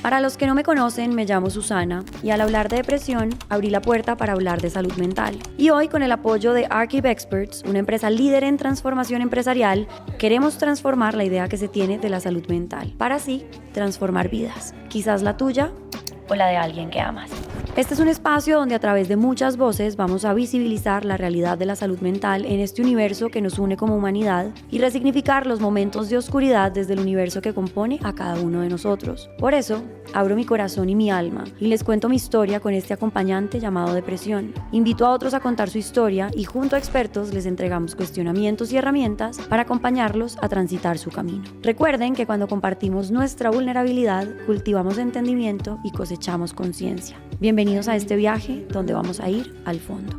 Para los que no me conocen, me llamo Susana y al hablar de depresión, abrí la puerta para hablar de salud mental. Y hoy, con el apoyo de Archive Experts, una empresa líder en transformación empresarial, queremos transformar la idea que se tiene de la salud mental, para así transformar vidas, quizás la tuya o la de alguien que amas. Este es un espacio donde a través de muchas voces vamos a visibilizar la realidad de la salud mental en este universo que nos une como humanidad y resignificar los momentos de oscuridad desde el universo que compone a cada uno de nosotros. Por eso, abro mi corazón y mi alma y les cuento mi historia con este acompañante llamado depresión. Invito a otros a contar su historia y junto a expertos les entregamos cuestionamientos y herramientas para acompañarlos a transitar su camino. Recuerden que cuando compartimos nuestra vulnerabilidad, cultivamos entendimiento y cosechamos conciencia. Bienvenidos a este viaje donde vamos a ir al fondo.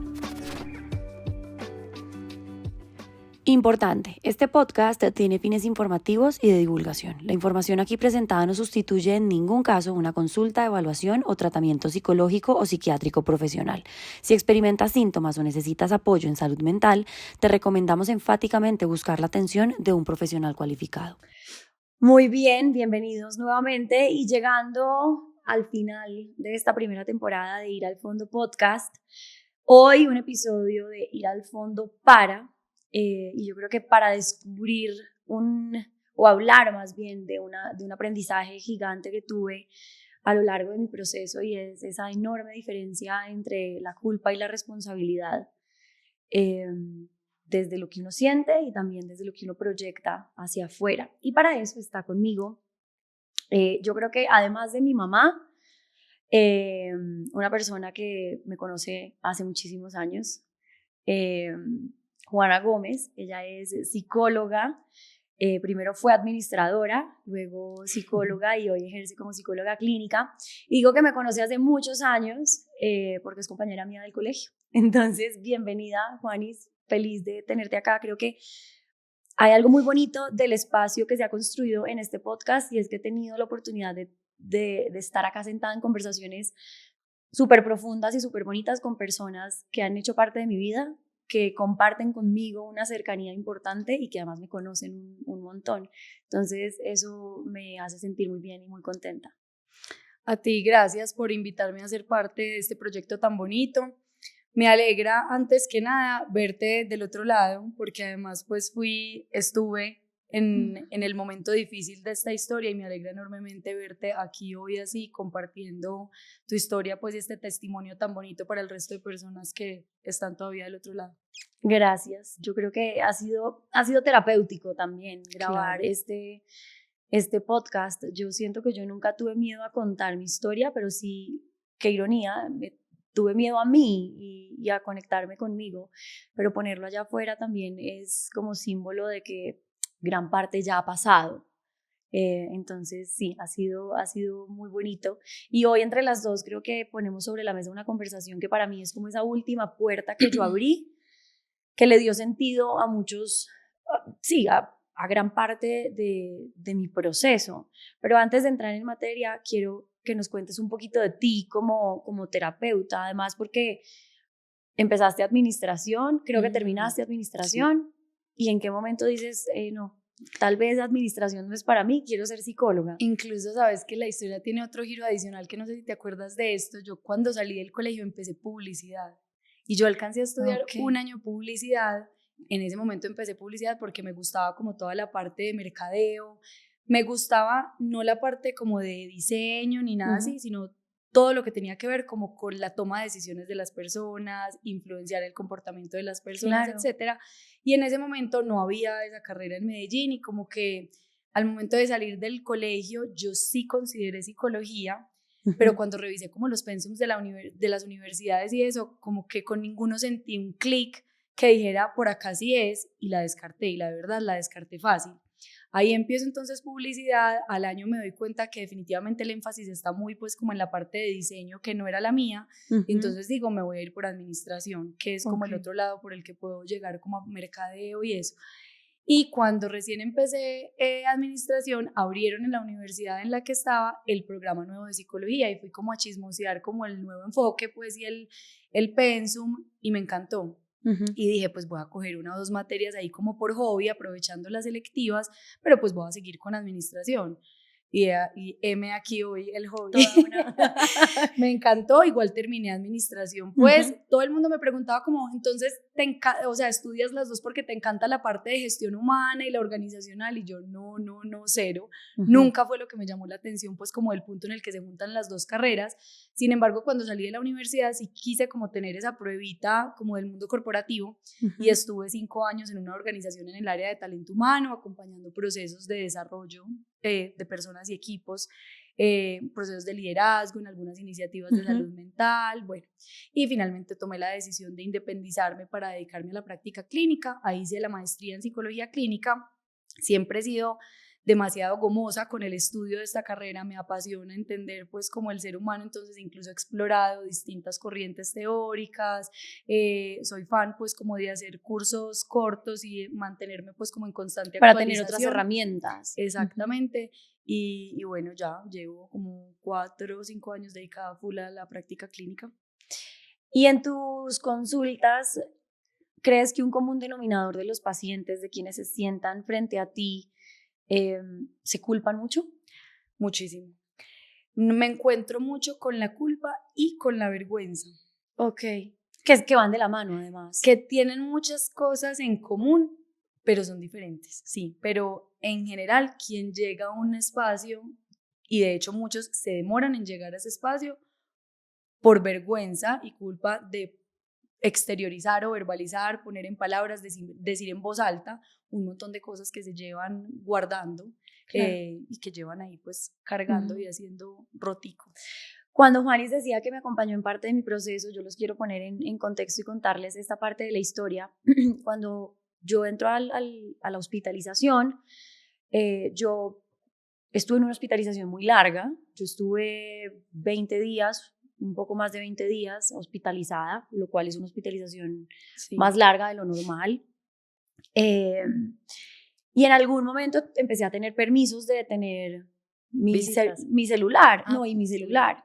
Importante, este podcast tiene fines informativos y de divulgación. La información aquí presentada no sustituye en ningún caso una consulta, evaluación o tratamiento psicológico o psiquiátrico profesional. Si experimentas síntomas o necesitas apoyo en salud mental, te recomendamos enfáticamente buscar la atención de un profesional cualificado. Muy bien, bienvenidos nuevamente y llegando al final de esta primera temporada de Ir al Fondo Podcast. Hoy un episodio de Ir al Fondo y yo creo que para descubrir o hablar más bien de un aprendizaje gigante que tuve a lo largo de mi proceso, y es esa enorme diferencia entre la culpa y la responsabilidad, desde lo que uno siente y también desde lo que uno proyecta hacia afuera. Y para eso está conmigo, yo creo que además de mi mamá, una persona que me conoce hace muchísimos años, Juana Gómez. Ella es psicóloga, primero fue administradora, luego psicóloga y hoy ejerce como psicóloga clínica. Y digo que me conoce hace muchos años porque es compañera mía del colegio. Entonces, bienvenida, Juanis, feliz de tenerte acá. Creo que hay algo muy bonito del espacio que se ha construido en este podcast y es que he tenido la oportunidad de estar acá sentada en conversaciones súper profundas y súper bonitas con personas que han hecho parte de mi vida, que comparten conmigo una cercanía importante y que además me conocen un montón. Entonces eso me hace sentir muy bien y muy contenta. A ti, gracias por invitarme a ser parte de este proyecto tan bonito. Me alegra antes que nada verte del otro lado, porque además pues estuve en el momento difícil de esta historia y me alegra enormemente verte aquí hoy así compartiendo tu historia, pues este testimonio tan bonito para el resto de personas que están todavía del otro lado. Gracias. Yo creo que ha sido terapéutico también grabar Claro. este podcast. Yo siento que yo nunca tuve miedo a contar mi historia, pero sí, qué ironía, tuve miedo a mí y a conectarme conmigo, pero ponerlo allá afuera también es como símbolo de que gran parte ya ha pasado. Entonces sí, ha sido muy bonito. Y hoy entre las dos creo que ponemos sobre la mesa una conversación que para mí es como esa última puerta que yo abrí, que le dio sentido a muchos, sí, a gran parte de mi proceso. Pero antes de entrar en materia, quiero que nos cuentes un poquito de ti como terapeuta, además porque empezaste administración, creo que terminaste administración, sí. ¿Y en qué momento dices, no, tal vez administración no es para mí, quiero ser psicóloga? Incluso sabes que la historia tiene otro giro adicional que no sé si te acuerdas de esto. Yo cuando salí del colegio empecé publicidad y yo alcancé a estudiar un año publicidad. En ese momento empecé publicidad porque me gustaba como toda la parte de mercadeo, me gustaba no la parte como de diseño ni nada así, sino todo lo que tenía que ver como con la toma de decisiones de las personas, influenciar el comportamiento de las personas, claro, etcétera. Y en ese momento no había esa carrera en Medellín y como que al momento de salir del colegio yo sí consideré psicología, pero cuando revisé como los pensums de las universidades y eso, como que con ninguno sentí un clic que dijera por acá sí es, y la descarté, y la verdad la descarté fácil. Ahí empiezo entonces publicidad, al año me doy cuenta que definitivamente el énfasis está muy pues como en la parte de diseño que no era la mía, entonces digo me voy a ir por administración, que es como el otro lado por el que puedo llegar como a mercadeo y eso. Y cuando recién empecé administración, abrieron en la universidad en la que estaba el programa nuevo de psicología y fui como a chismosear como el nuevo enfoque pues y el pensum y me encantó. Y dije, pues voy a coger una o dos materias ahí como por hobby, aprovechando las selectivas, pero pues voy a seguir con administración. y heme aquí hoy el hobby. Me encantó, igual terminé administración. Pues todo el mundo me preguntaba como, entonces, o sea, estudias las dos porque te encanta la parte de gestión humana y la organizacional, y yo no, cero. Nunca fue lo que me llamó la atención, pues como el punto en el que se juntan las dos carreras. Sin embargo, cuando salí de la universidad sí quise como tener esa pruebita como del mundo corporativo, y estuve 5 años en una organización en el área de talento humano, acompañando procesos de desarrollo de personas y equipos, procesos de liderazgo en algunas iniciativas de salud mental, bueno, y finalmente tomé la decisión de independizarme para dedicarme a la práctica clínica. Ahí hice la maestría en psicología clínica. Siempre he sido demasiado gomosa con el estudio de esta carrera, me apasiona entender pues como el ser humano, entonces incluso he explorado distintas corrientes teóricas, soy fan pues como de hacer cursos cortos y mantenerme pues como en constante para actualización. Tener otras herramientas. Exactamente. Y bueno, ya llevo como 4 o 5 años dedicada full a la práctica clínica. Y en tus consultas, ¿crees que un común denominador de los pacientes, de quienes se sientan frente a ti, se culpan mucho? Muchísimo. Me encuentro mucho con la culpa y con la vergüenza. Ok. Que van de la mano, además. Que tienen muchas cosas en común, pero son diferentes, sí. Pero en general, quien llega a un espacio, y de hecho muchos se demoran en llegar a ese espacio por vergüenza y culpa de exteriorizar o verbalizar, poner en palabras, decir en voz alta un montón de cosas que se llevan guardando, claro. Y que llevan ahí pues cargando y haciendo rotico. Cuando Juanis decía que me acompañó en parte de mi proceso, yo los quiero poner en contexto y contarles esta parte de la historia. Cuando yo entro a la hospitalización, yo estuve en una hospitalización muy larga. Yo estuve 20 días, un poco más de 20 días hospitalizada, lo cual es una hospitalización más larga de lo normal. Y en algún momento empecé a tener permisos de tener mi celular, y mi celular.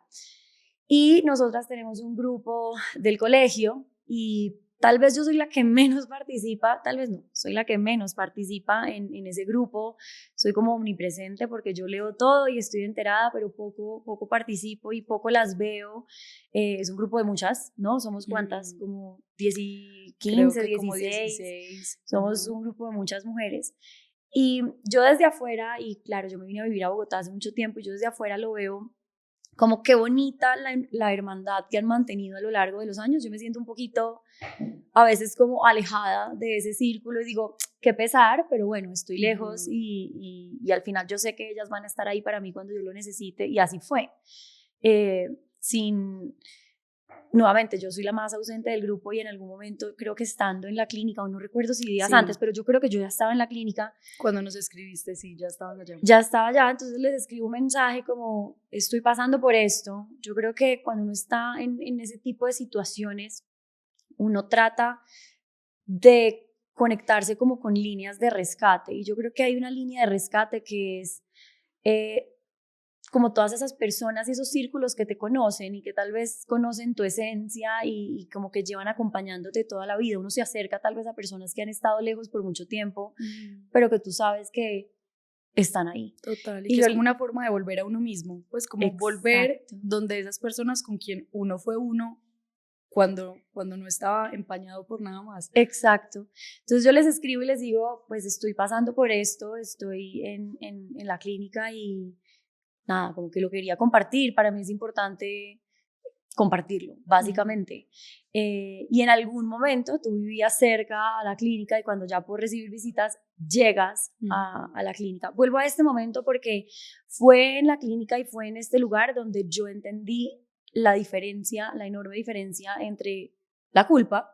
Y nosotras tenemos un grupo del colegio y tal vez yo soy la que menos participa, tal vez no, soy la que menos participa en ese grupo. Soy como omnipresente porque yo leo todo y estoy enterada, pero poco participo y poco las veo. Es un grupo de muchas, ¿no? Somos ¿cuántas? Como 10 y 15, 16. Somos un grupo de muchas mujeres. Y yo desde afuera, y claro, yo me vine a vivir a Bogotá hace mucho tiempo, y yo desde afuera lo veo como qué bonita la hermandad que han mantenido a lo largo de los años. Yo me siento un poquito, a veces como alejada de ese círculo y digo, qué pesar, pero bueno, estoy lejos y al final yo sé que ellas van a estar ahí para mí cuando yo lo necesite, y así fue. Nuevamente, yo soy la más ausente del grupo y en algún momento creo que estando en la clínica, o no recuerdo si días antes, pero yo creo que yo ya estaba en la clínica. Cuando nos escribiste, sí, ya estabas allá. Ya estaba allá, entonces les escribo un mensaje como, estoy pasando por esto. Yo creo que cuando uno está en ese tipo de situaciones, uno trata de conectarse como con líneas de rescate, y yo creo que hay una línea de rescate que es como todas esas personas y esos círculos que te conocen y que tal vez conocen tu esencia y como que llevan acompañándote toda la vida. Uno se acerca tal vez a personas que han estado lejos por mucho tiempo, pero que tú sabes que están ahí. Total, y que es como una forma de volver a uno mismo, pues como volver donde esas personas con quien uno fue uno cuando no estaba empañado por nada más. Exacto. Entonces yo les escribo y les digo, pues estoy pasando por esto, estoy en la clínica y nada, como que lo quería compartir. Para mí es importante compartirlo, básicamente. Y en algún momento tú vivías cerca a la clínica y cuando ya por recibir visitas llegas a la clínica. Vuelvo a este momento porque fue en la clínica y fue en este lugar donde yo entendí la enorme diferencia entre la culpa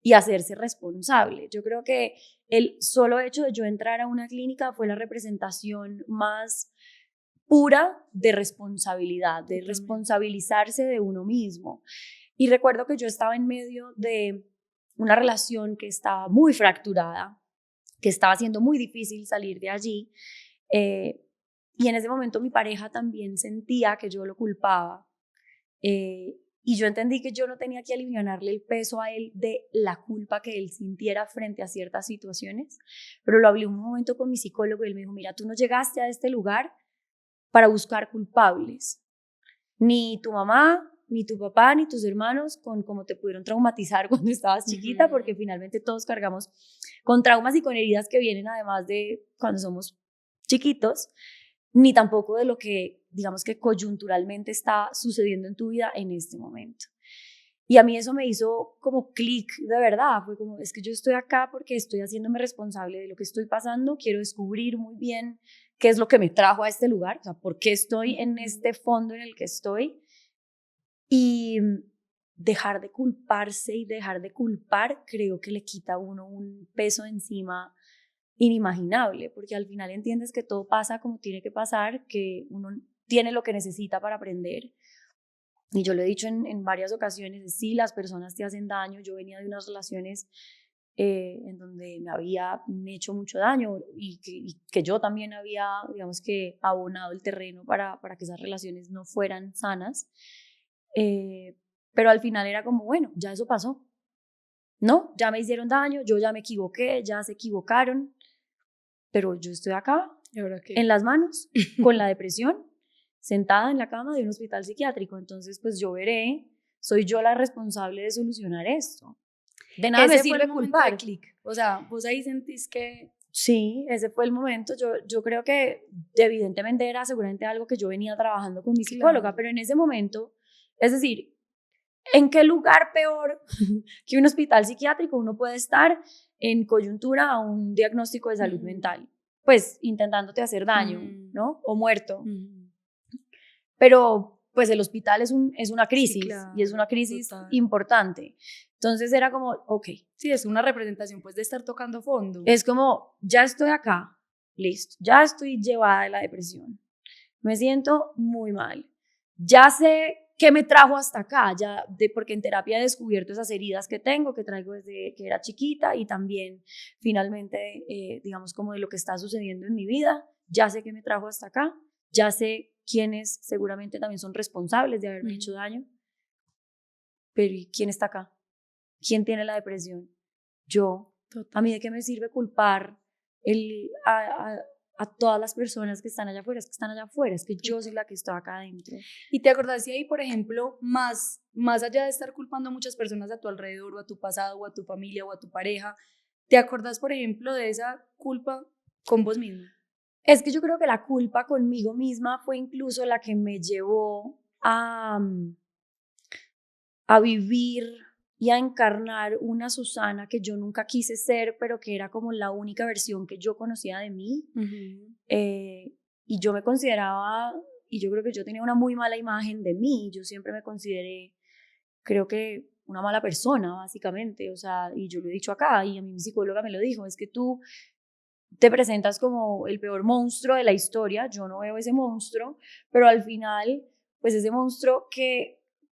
y hacerse responsable. Yo creo que el solo hecho de yo entrar a una clínica fue la representación más pura de responsabilidad, de responsabilizarse de uno mismo. Y recuerdo que yo estaba en medio de una relación que estaba muy fracturada, que estaba siendo muy difícil salir de allí, y en ese momento mi pareja también sentía que yo lo culpaba, y yo entendí que yo no tenía que alivianarle el peso a él de la culpa que él sintiera frente a ciertas situaciones, pero lo hablé un momento con mi psicólogo y él me dijo, mira, tú no llegaste a este lugar para buscar culpables. Ni tu mamá, ni tu papá, ni tus hermanos con cómo te pudieron traumatizar cuando estabas chiquita, porque finalmente todos cargamos con traumas y con heridas que vienen además de cuando somos chiquitos, ni tampoco de lo que, digamos que coyunturalmente está sucediendo en tu vida en este momento. Y a mí eso me hizo como clic, de verdad, fue como, es que yo estoy acá porque estoy haciéndome responsable de lo que estoy pasando, quiero descubrir muy bien qué es lo que me trajo a este lugar, o sea, por qué estoy en este fondo en el que estoy, y dejar de culparse y dejar de culpar creo que le quita a uno un peso encima inimaginable, porque al final entiendes que todo pasa como tiene que pasar, que uno tiene lo que necesita para aprender. Y yo lo he dicho en varias ocasiones, sí, las personas te hacen daño. Yo venía de unas relaciones en donde me había hecho mucho daño y que yo también había, digamos que, abonado el terreno para que esas relaciones no fueran sanas. Pero al final era como, bueno, ya eso pasó, ¿no? Ya me hicieron daño, yo ya me equivoqué, ya se equivocaron, pero yo estoy acá, ¿Y ahora qué? en las manos, con la depresión, sentada en la cama de un hospital psiquiátrico. Entonces, pues yo veré, soy yo la responsable de solucionar esto. De nada me sirve culpar. O sea, vos ahí sentís que... Sí, ese fue el momento. Yo creo que evidentemente era seguramente algo que yo venía trabajando con mi psicóloga, claro. Pero en ese momento, es decir, ¿en qué lugar peor que un hospital psiquiátrico uno puede estar en coyuntura a un diagnóstico de salud mental? Pues intentándote hacer daño, ¿no? O muerto. Pero pues el hospital es una crisis, sí, claro, y es una crisis importante. Entonces era como, ok. Sí, es una representación pues de estar tocando fondo. Es como, ya estoy acá, listo, ya estoy llevada de la depresión. Me siento muy mal. Ya sé qué me trajo hasta acá, porque en terapia he descubierto esas heridas que tengo, que traigo desde que era chiquita y también finalmente, digamos, como de lo que está sucediendo en mi vida. Ya sé qué me trajo hasta acá, ya sé quiénes seguramente también son responsables de haberme hecho daño. Pero ¿y quién está acá? ¿Quién tiene la depresión? Yo. Total. ¿A mí de qué me sirve culpar a todas las personas que están allá afuera? Es que están allá afuera, es que yo soy la que estoy acá adentro. ¿Y te acordás si ahí, por ejemplo, más allá de estar culpando a muchas personas a tu alrededor, o a tu pasado, o a tu familia, o a tu pareja, te acordás, por ejemplo, de esa culpa con vos misma? Es que yo creo que la culpa conmigo misma fue incluso la que me llevó a vivir y a encarnar una Susana que yo nunca quise ser, pero que era como la única versión que yo conocía de mí. Y yo me consideraba, y yo creo que yo tenía una muy mala imagen de mí. Yo siempre me consideré, creo que una mala persona, básicamente. O sea, y yo lo he dicho acá, y a mí mi psicóloga me lo dijo, es que tú te presentas como el peor monstruo de la historia. Yo no veo ese monstruo, pero al final, pues ese monstruo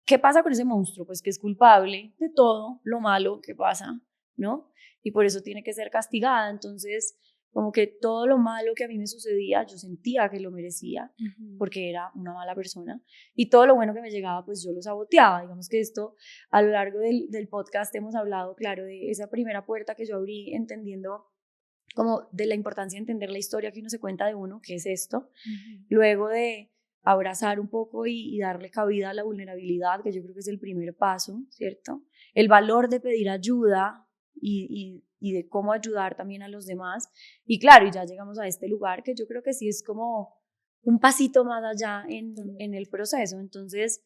¿qué pasa con ese monstruo? Pues que es culpable de todo lo malo que pasa, ¿no? Y por eso tiene que ser castigada. Entonces, como que todo lo malo que a mí me sucedía, yo sentía que lo merecía, porque era una mala persona. Y todo lo bueno que me llegaba, pues yo lo saboteaba. Digamos que esto, a lo largo del podcast hemos hablado, claro, de esa primera puerta que yo abrí entendiendo como de la importancia de entender la historia que uno se cuenta de uno, que es esto. Luego de abrazar un poco y darle cabida a la vulnerabilidad, que yo creo que es el primer paso, ¿cierto? El valor de pedir ayuda y de cómo ayudar también a los demás. Y claro, y ya llegamos a este lugar que yo creo que sí es como un pasito más allá en el proceso. Entonces,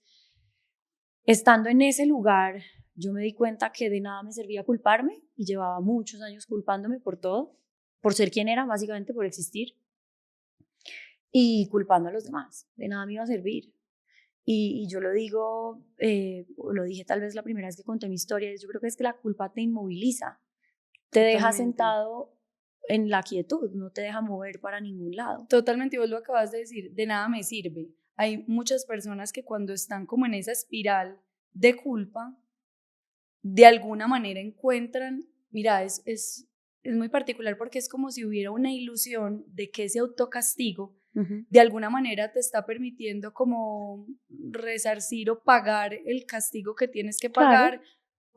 estando en ese lugar, yo me di cuenta que de nada me servía culparme y llevaba muchos años culpándome por todo, por ser quien era, básicamente por existir. Y culpando a los demás, de nada me iba a servir. Y yo lo digo, lo dije tal vez la primera vez que conté mi historia, yo creo que es que la culpa te inmoviliza, te deja sentado en la quietud, no te deja mover para ningún lado. Totalmente, y vos lo acabas de decir, de nada me sirve. Hay muchas personas que cuando están como en esa espiral de culpa, de alguna manera encuentran, mira, es muy particular porque es como si hubiera una ilusión de que ese autocastigo de alguna manera te está permitiendo como resarcir o pagar el castigo que tienes que pagar, claro,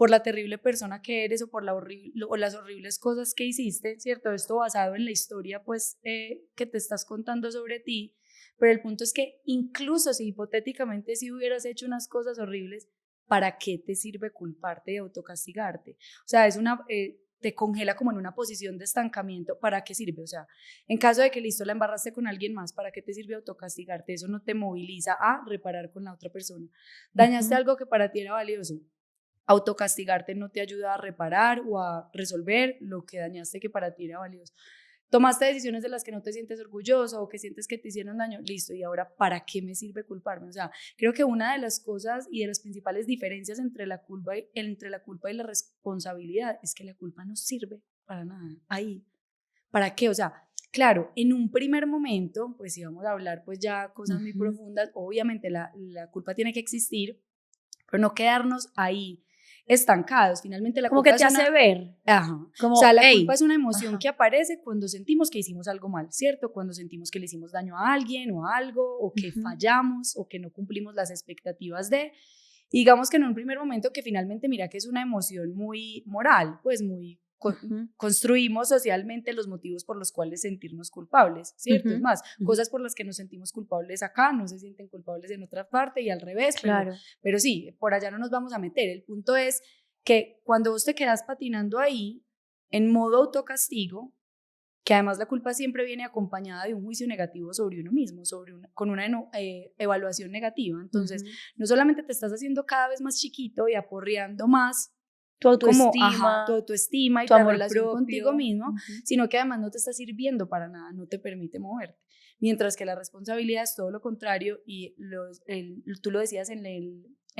por la terrible persona que eres o por o las horribles cosas que hiciste, ¿cierto? Esto basado en la historia pues que te estás contando sobre ti, pero el punto es que incluso si hipotéticamente si hubieras hecho unas cosas horribles, ¿para qué te sirve culparte y autocastigarte? O sea, te congela como en una posición de estancamiento. ¿Para qué sirve? O sea, en caso de que listo la embarraste con alguien más, ¿para qué te sirve autocastigarte? Eso no te moviliza a reparar con la otra persona. Dañaste algo que para ti era valioso. Autocastigarte no te ayuda a reparar o a resolver lo que dañaste que para ti era valioso. Tomaste decisiones de las que no te sientes orgulloso o que sientes que te hicieron daño, listo, y ahora, ¿para qué me sirve culparme? O sea, creo que una de las cosas y de las principales diferencias entre la culpa y la responsabilidad es que la culpa no sirve para nada. Ahí, ¿para qué? O sea, claro, en un primer momento, pues si vamos a hablar pues ya cosas muy profundas, obviamente la culpa tiene que existir, pero no quedarnos ahí estancados. Finalmente la como culpa que te hace ver. Ajá. Como, o sea, la culpa es una emoción ajá. que aparece cuando sentimos que hicimos algo mal, ¿cierto? Cuando sentimos que le hicimos daño a alguien o a algo, o que fallamos, o que no cumplimos las expectativas de. Y digamos que en un primer momento que finalmente mira que es una emoción muy moral, pues muy construimos socialmente los motivos por los cuales sentirnos culpables, ¿cierto? Es más, cosas por las que nos sentimos culpables acá no se sienten culpables en otra parte y al revés, claro. pero sí, por allá no nos vamos a meter. El punto es que cuando vos te quedas patinando ahí en modo autocastigo, que además la culpa siempre viene acompañada de un juicio negativo sobre uno mismo, con una evaluación negativa, entonces no solamente te estás haciendo cada vez más chiquito y aporreando más tu autoestima, tu autoestima y tu la amor relación propio contigo mismo, sino que además no te está sirviendo para nada, no te permite moverte. Mientras que la responsabilidad es todo lo contrario y tú lo decías en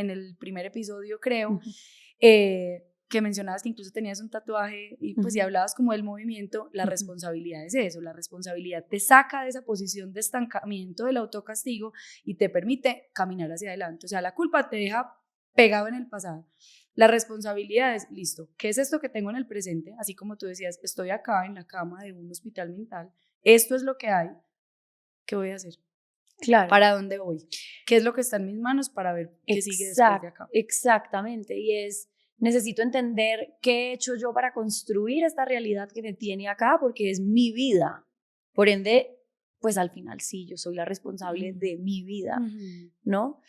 el primer episodio, creo, que mencionabas que incluso tenías un tatuaje y pues si hablabas como del movimiento, la responsabilidad es eso, la responsabilidad te saca de esa posición de estancamiento del autocastigo y te permite caminar hacia adelante. O sea, la culpa te deja pegado en el pasado. La responsabilidad es, listo, ¿qué es esto que tengo en el presente? Así como tú decías, estoy acá en la cama de un hospital mental, esto es lo que hay, ¿qué voy a hacer? Claro. ¿Para dónde voy? ¿Qué es lo que está en mis manos para ver qué sigue después de acá? Exactamente, y necesito entender qué he hecho yo para construir esta realidad que me tiene acá, porque es mi vida. Por ende, pues al final sí, yo soy la responsable de mi vida, ¿no?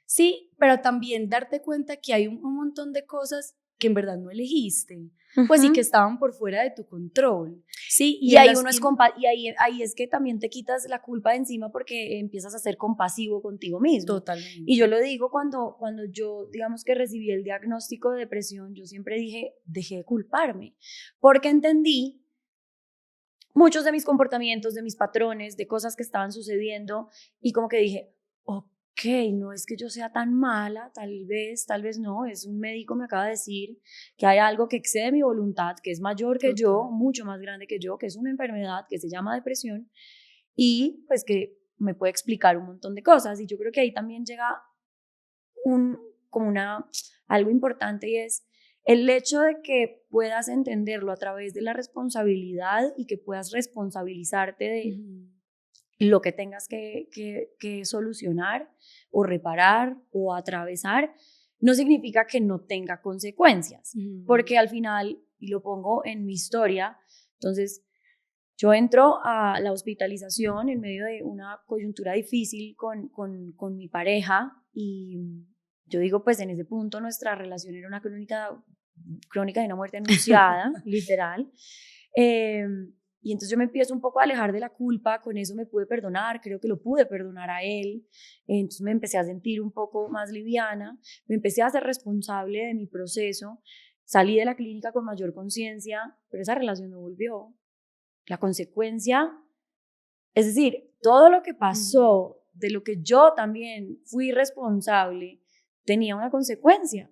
Sí, pero también darte cuenta que hay un montón de cosas que en verdad no elegiste, pues sí que estaban por fuera de tu control, ¿sí? Y ahí uno es ahí es que también te quitas la culpa de encima porque empiezas a ser compasivo contigo mismo. Totalmente. Y yo lo digo cuando yo, digamos que recibí el diagnóstico de depresión, yo siempre dejé de culparme, porque entendí muchos de mis comportamientos, de mis patrones, de cosas que estaban sucediendo y como que dije, ok, no es que yo sea tan mala, tal vez no, es un médico me acaba de decir que hay algo que excede mi voluntad, que es mayor que yo, mucho más grande que yo, que es una enfermedad que se llama depresión y pues que me puede explicar un montón de cosas y yo creo que ahí también llega algo importante y es el hecho de que puedas entenderlo a través de la responsabilidad y que puedas responsabilizarte de lo que tengas que solucionar o reparar o atravesar, no significa que no tenga consecuencias, porque al final, y lo pongo en mi historia, entonces yo entro a la hospitalización en medio de una coyuntura difícil con mi pareja y yo digo, pues en ese punto nuestra relación era una crónica de una muerte anunciada, literal. Y entonces yo me empiezo un poco a alejar de la culpa, con eso me pude perdonar, creo que lo pude perdonar a él, entonces me empecé a sentir un poco más liviana, me empecé a ser responsable de mi proceso, salí de la clínica con mayor conciencia, pero esa relación no volvió. La consecuencia, es decir, todo lo que pasó, de lo que yo también fui responsable, tenía una consecuencia.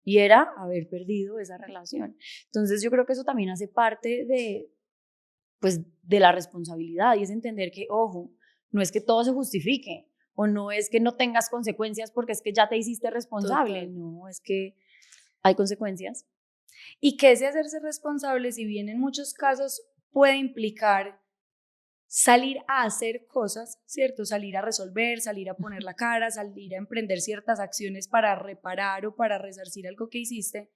Y era haber perdido esa relación. Entonces yo creo que eso también hace parte de la responsabilidad y es entender que, ojo, no es que todo se justifique o no es que no tengas consecuencias porque es que ya te hiciste responsable. No, es que hay consecuencias. Y que ese hacerse responsable, si bien en muchos casos puede implicar salir a hacer cosas, ¿cierto? Salir a resolver, salir a poner la cara, salir a emprender ciertas acciones para reparar o para resarcir algo que hiciste,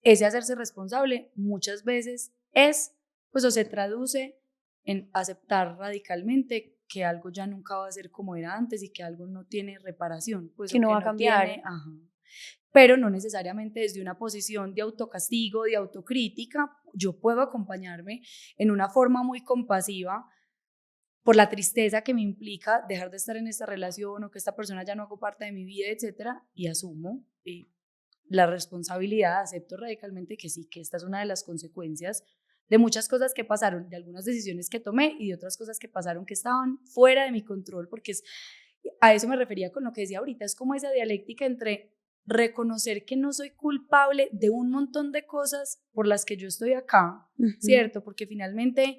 ese hacerse responsable muchas veces es, pues o se traduce en aceptar radicalmente que algo ya nunca va a ser como era antes y que algo no tiene reparación, pues que no va a cambiar. Pero no necesariamente desde una posición de autocastigo, de autocrítica. Yo puedo acompañarme en una forma muy compasiva por la tristeza que me implica dejar de estar en esta relación o que esta persona ya no haga parte de mi vida, etcétera, y asumo la responsabilidad, acepto radicalmente que sí, que esta es una de las consecuencias de muchas cosas que pasaron, de algunas decisiones que tomé y de otras cosas que pasaron que estaban fuera de mi control, porque a eso me refería con lo que decía ahorita, es como esa dialéctica entre reconocer que no soy culpable de un montón de cosas por las que yo estoy acá, ¿cierto? Porque finalmente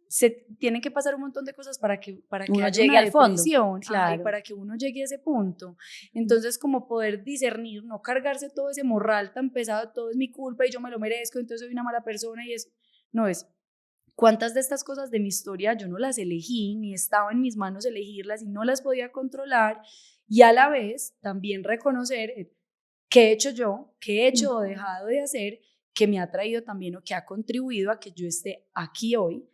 se tienen que pasar un montón de cosas para que uno haya llegue una al fondo, depresión, claro. y para que uno llegue a ese punto. Entonces, como poder discernir, no cargarse todo ese morral tan pesado, todo es mi culpa y yo me lo merezco, entonces soy una mala persona, y no es, ¿cuántas de estas cosas de mi historia yo no las elegí, ni estaba en mis manos elegirlas y no las podía controlar? Y a la vez también reconocer qué he hecho yo, qué he hecho o dejado de hacer, que me ha traído también o que ha contribuido a que yo esté aquí hoy.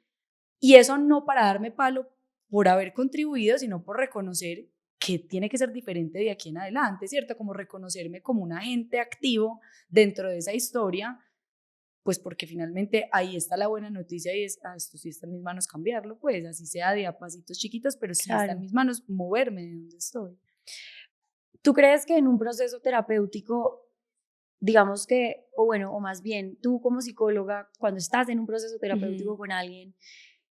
Y eso no para darme palo por haber contribuido, sino por reconocer que tiene que ser diferente de aquí en adelante, ¿cierto? Como reconocerme como un agente activo dentro de esa historia, pues porque finalmente ahí está la buena noticia y es, esto sí está en mis manos cambiarlo, pues así sea de a pasitos chiquitos, pero sí está en mis manos moverme de donde estoy. ¿Tú crees que en un proceso terapéutico, digamos que, o más bien, tú como psicóloga, cuando estás en un proceso terapéutico con alguien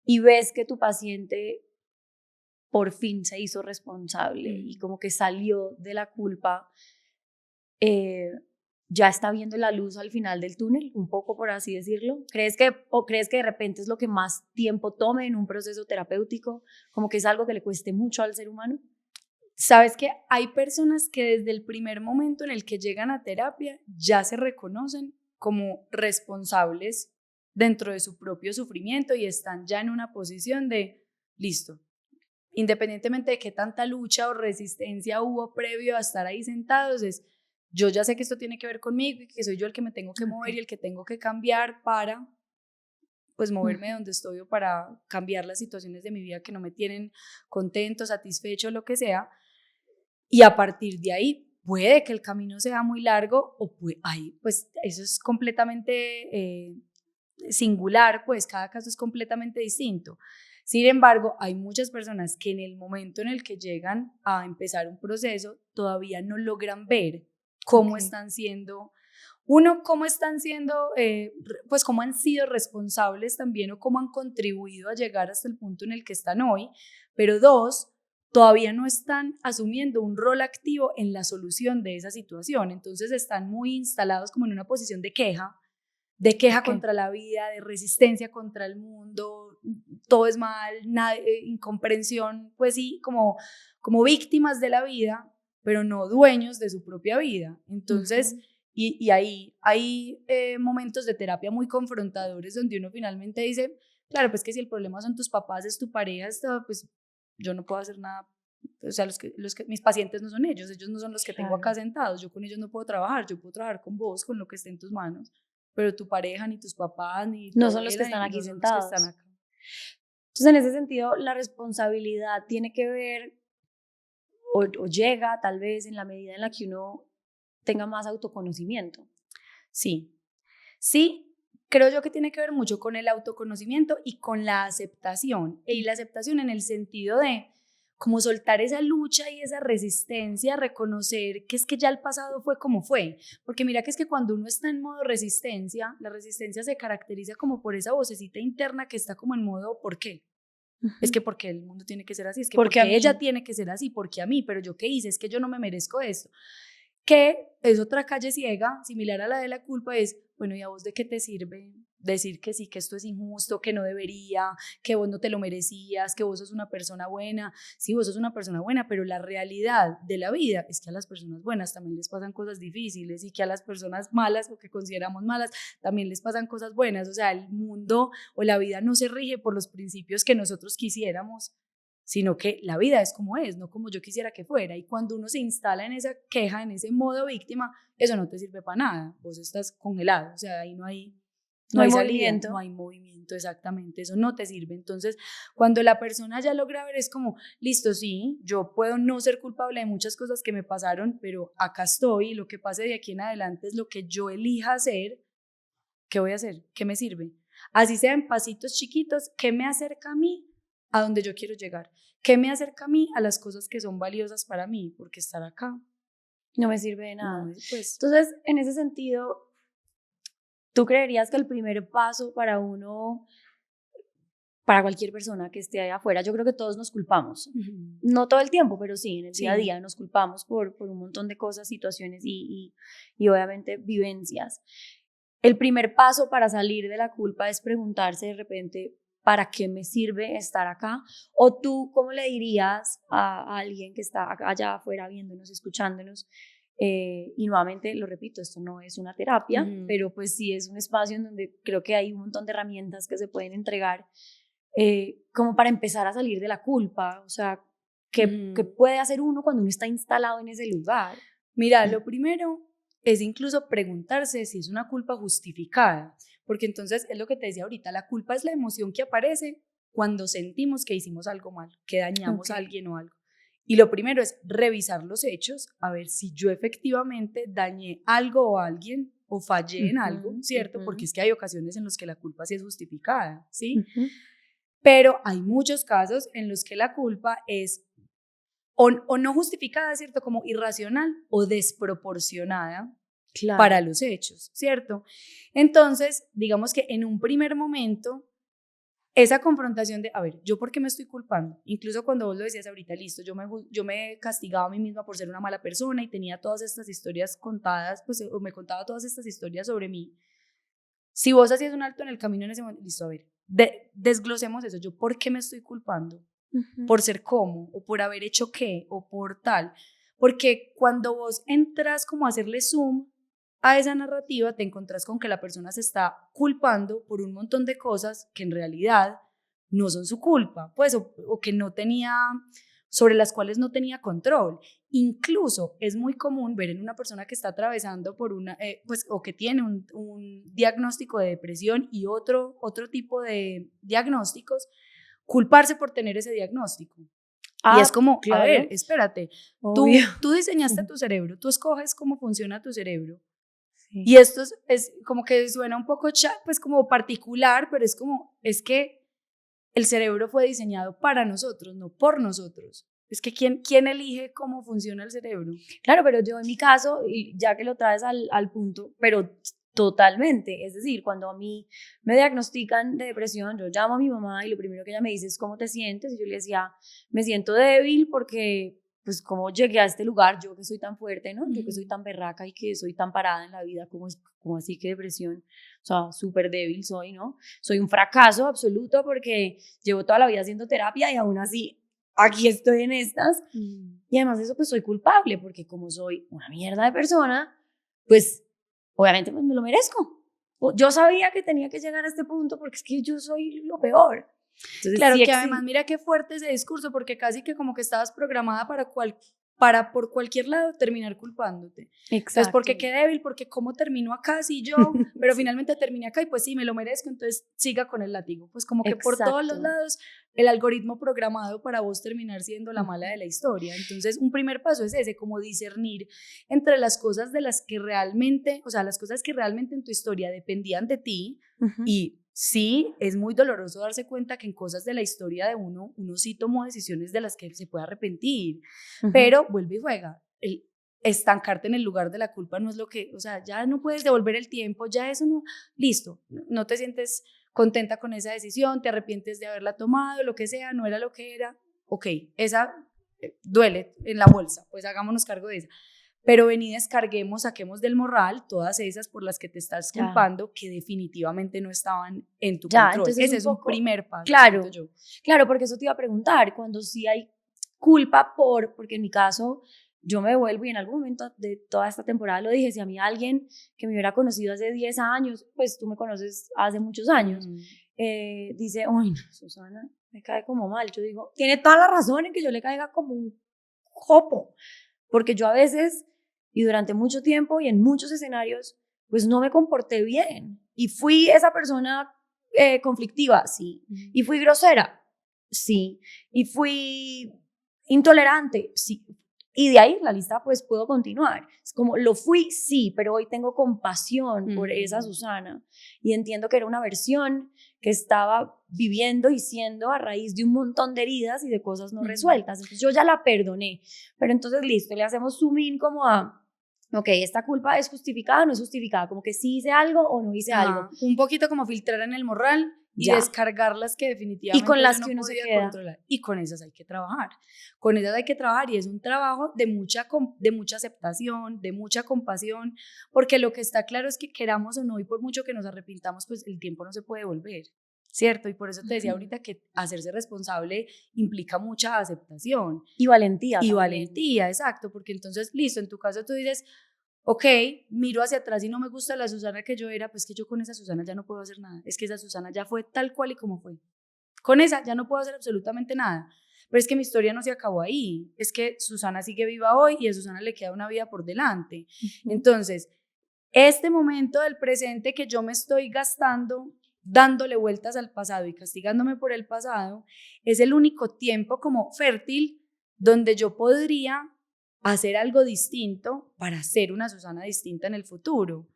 y ves que tu paciente por fin se hizo responsable y como que salió de la culpa, ya está viendo la luz al final del túnel, un poco por así decirlo? ¿Crees que de repente es lo que más tiempo tome en un proceso terapéutico? ¿Como que es algo que le cueste mucho al ser humano? Sabes que hay personas que desde el primer momento en el que llegan a terapia ya se reconocen como responsables dentro de su propio sufrimiento y están ya en una posición de, listo, independientemente de qué tanta lucha o resistencia hubo previo a estar ahí sentados, yo ya sé que esto tiene que ver conmigo y que soy yo el que me tengo que mover y el que tengo que cambiar para pues moverme de donde estoy o para cambiar las situaciones de mi vida que no me tienen contento, satisfecho, lo que sea. Y a partir de ahí puede que el camino sea muy largo o pues eso es completamente singular, pues cada caso es completamente distinto. Sin embargo, hay muchas personas que en el momento en el que llegan a empezar un proceso todavía no logran ver cómo están siendo, cómo están siendo, pues cómo han sido responsables también o cómo han contribuido a llegar hasta el punto en el que están hoy, pero dos, todavía no están asumiendo un rol activo en la solución de esa situación. Entonces están muy instalados como en una posición de queja contra la vida, de resistencia contra el mundo, todo es mal, incomprensión, pues sí, como víctimas de la vida, pero no dueños de su propia vida. Entonces, y ahí hay momentos de terapia muy confrontadores donde uno finalmente dice, claro, pues que si el problema son tus papás, es tu pareja, pues yo no puedo hacer nada. O sea, mis pacientes no son ellos no son los que tengo acá sentados, yo con ellos no puedo trabajar, yo puedo trabajar con vos, con lo que esté en tus manos, pero tu pareja, ni tus papás, ni no son los que están aquí sentados. Entonces, en ese sentido, la responsabilidad tiene que ver o llega tal vez en la medida en la que uno tenga más autoconocimiento. Sí, creo yo que tiene que ver mucho con el autoconocimiento y con la aceptación, y la aceptación en el sentido de como soltar esa lucha y esa resistencia, reconocer que es que ya el pasado fue como fue, porque mira que es que cuando uno está en modo resistencia, la resistencia se caracteriza como por esa vocecita interna que está como en modo ¿por qué? Es que porque el mundo tiene que ser así, es que porque ella tiene que ser así, porque a mí, pero yo qué hice, es que yo no me merezco esto. Que es otra calle ciega, similar a la de la culpa, es, bueno, ¿y a vos de qué te sirve decir que sí, que esto es injusto, que no debería, que vos no te lo merecías, que vos sos una persona buena? Sí, vos sos una persona buena, pero la realidad de la vida es que a las personas buenas también les pasan cosas difíciles y que a las personas malas o que consideramos malas también les pasan cosas buenas. O sea, el mundo o la vida no se rige por los principios que nosotros quisiéramos, sino que la vida es como es, no como yo quisiera que fuera. Y cuando uno se instala en esa queja, en ese modo víctima, eso no te sirve para nada. Vos estás congelado, o sea, ahí no hay salida, movimiento. no hay movimiento, exactamente, eso no te sirve. Entonces, cuando la persona ya logra ver, es como, listo, sí, yo puedo no ser culpable de muchas cosas que me pasaron, pero acá estoy, y lo que pase de aquí en adelante es lo que yo elija hacer. ¿Qué voy a hacer? ¿Qué me sirve? Así sea en pasitos chiquitos, ¿qué me acerca a mí a donde yo quiero llegar? ¿Qué me acerca a mí a las cosas que son valiosas para mí? Porque estar acá no me sirve de nada. no, pues. Entonces, en ese sentido, ¿tú creerías que el primer paso para uno, para cualquier persona que esté allá afuera, yo creo que todos nos culpamos, no todo el tiempo, pero sí, en el día a día nos culpamos por un montón de cosas, situaciones y obviamente vivencias. El primer paso para salir de la culpa es preguntarse de repente, ¿para qué me sirve estar acá? O tú, ¿cómo le dirías a alguien que está allá afuera viéndonos, escuchándonos? Y nuevamente, lo repito, esto no es una terapia, pero pues sí es un espacio en donde creo que hay un montón de herramientas que se pueden entregar como para empezar a salir de la culpa. O sea, ¿qué puede hacer uno cuando uno está instalado en ese lugar? Mira, lo primero es incluso preguntarse si es una culpa justificada, porque entonces es lo que te decía ahorita, la culpa es la emoción que aparece cuando sentimos que hicimos algo mal, que dañamos a alguien o algo. Y lo primero es revisar los hechos, a ver si yo efectivamente dañé algo o a alguien o fallé en algo, ¿cierto? Porque es que hay ocasiones en las que la culpa sí es justificada, ¿sí? Pero hay muchos casos en los que la culpa es o no justificada, ¿cierto? Como irracional o desproporcionada para los hechos, ¿cierto? Entonces, digamos que en un primer momento, esa confrontación de, a ver, ¿yo por qué me estoy culpando? Incluso cuando vos lo decías ahorita, listo, yo me castigaba a mí misma por ser una mala persona y tenía todas estas historias contadas, pues o me contaba todas estas historias sobre mí. Si vos hacías un alto en el camino en ese momento, listo, a ver, desglosemos eso, ¿yo por qué me estoy culpando? ¿Por ser cómo? ¿O por haber hecho qué? ¿O por tal? Porque cuando vos entras como a hacerle zoom a esa narrativa, te encontrás con que la persona se está culpando por un montón de cosas que en realidad no son su culpa, pues, o que no tenía, sobre las cuales no tenía control. Incluso es muy común ver en una persona que está atravesando por una, pues, o que tiene un diagnóstico de depresión y otro tipo de diagnósticos, culparse por tener ese diagnóstico. Y es como, claro, a ver, espérate, tú diseñaste tu cerebro, tú escoges cómo funciona tu cerebro. Sí. Y esto es como que suena un poco pues como particular, pero es como, es que el cerebro fue diseñado para nosotros, no por nosotros. Es que ¿quién elige cómo funciona el cerebro? Claro, pero yo en mi caso, y ya que lo traes al punto, pero totalmente, es decir, cuando a mí me diagnostican de depresión, yo llamo a mi mamá y lo primero que ella me dice es ¿cómo te sientes? Y yo le decía, me siento débil porque pues cómo llegué a este lugar, yo que soy tan fuerte, ¿no? Yo que soy tan berraca y que soy tan parada en la vida, como así que depresión, o sea, súper débil soy, ¿no? Soy un fracaso absoluto porque llevo toda la vida haciendo terapia y aún así aquí estoy en estas. Y además de eso, pues soy culpable porque como soy una mierda de persona, pues obviamente pues me lo merezco. Yo sabía que tenía que llegar a este punto porque es que yo soy lo peor. Entonces, claro, sí, que además mira qué fuerte ese discurso, porque casi que como que estabas programada para por cualquier lado terminar culpándote. Exacto. Entonces, porque qué débil, porque cómo termino acá si yo, pero finalmente terminé acá y pues sí, me lo merezco, entonces siga con el látigo. Pues como que por todos los lados el algoritmo programado para vos terminar siendo la mala de la historia. Entonces, un primer paso es ese, como discernir entre las cosas de las que realmente, o sea, las cosas que realmente en tu historia dependían de ti y sí, es muy doloroso darse cuenta que en cosas de la historia de uno sí tomó decisiones de las que se puede arrepentir, pero vuelve y juega. El estancarte en el lugar de la culpa no es lo que, o sea, ya no puedes devolver el tiempo, ya eso no, listo, no te sientes contenta con esa decisión, te arrepientes de haberla tomado, lo que sea, no era lo que era, ok, esa duele en la bolsa, pues hagámonos cargo de esa. Pero ven y descarguemos, saquemos del morral todas esas por las que te estás culpando que definitivamente no estaban en tu control. Ese es un primer paso. Claro, claro, porque eso te iba a preguntar, cuando sí hay culpa porque en mi caso yo me vuelvo y en algún momento de toda esta temporada lo dije, si a mí alguien que me hubiera conocido hace 10 años, pues tú me conoces hace muchos años, dice, uy, no, Susana, me cae como mal. Yo digo, tiene toda la razón en que yo le caiga como un jopo, porque yo a veces, y durante mucho tiempo y en muchos escenarios, pues no me comporté bien. Y fui esa persona conflictiva, sí. Y fui grosera, sí. Y fui intolerante, sí. Y de ahí la lista pues puedo continuar. Es como, lo fui, sí, pero hoy tengo compasión por esa Susana y entiendo que era una versión que estaba viviendo y siendo a raíz de un montón de heridas y de cosas no resueltas. Entonces yo ya la perdoné, pero entonces listo, le hacemos zoom in como a, ok, esta culpa es justificada o no es justificada, como que sí hice algo o no hice algo. Un poquito como filtrar en el morral y descargar las que definitivamente y con las yo no que uno se podía queda. controlar. Y con esas hay que trabajar. Con esas hay que trabajar y es un trabajo de mucha aceptación, de mucha compasión, porque lo que está claro es que queramos o no y por mucho que nos arrepintamos, pues el tiempo no se puede volver, ¿cierto? Y por eso te decía ahorita que hacerse responsable implica mucha aceptación. Y valentía. Y también. valentía, exacto, porque entonces, listo, en tu caso tú dices, ok, miro hacia atrás y no me gusta la Susana que yo era, pues que yo con esa Susana ya no puedo hacer nada. Es que esa Susana ya fue tal cual y como fue. Con esa ya no puedo hacer absolutamente nada. Pero es que mi historia no se acabó ahí. Es que Susana sigue viva hoy y a Susana le queda una vida por delante. Entonces, este momento del presente que yo me estoy gastando, dándole vueltas al pasado y castigándome por el pasado, es el único tiempo como fértil donde yo podría hacer algo distinto para ser una Susana distinta en el futuro.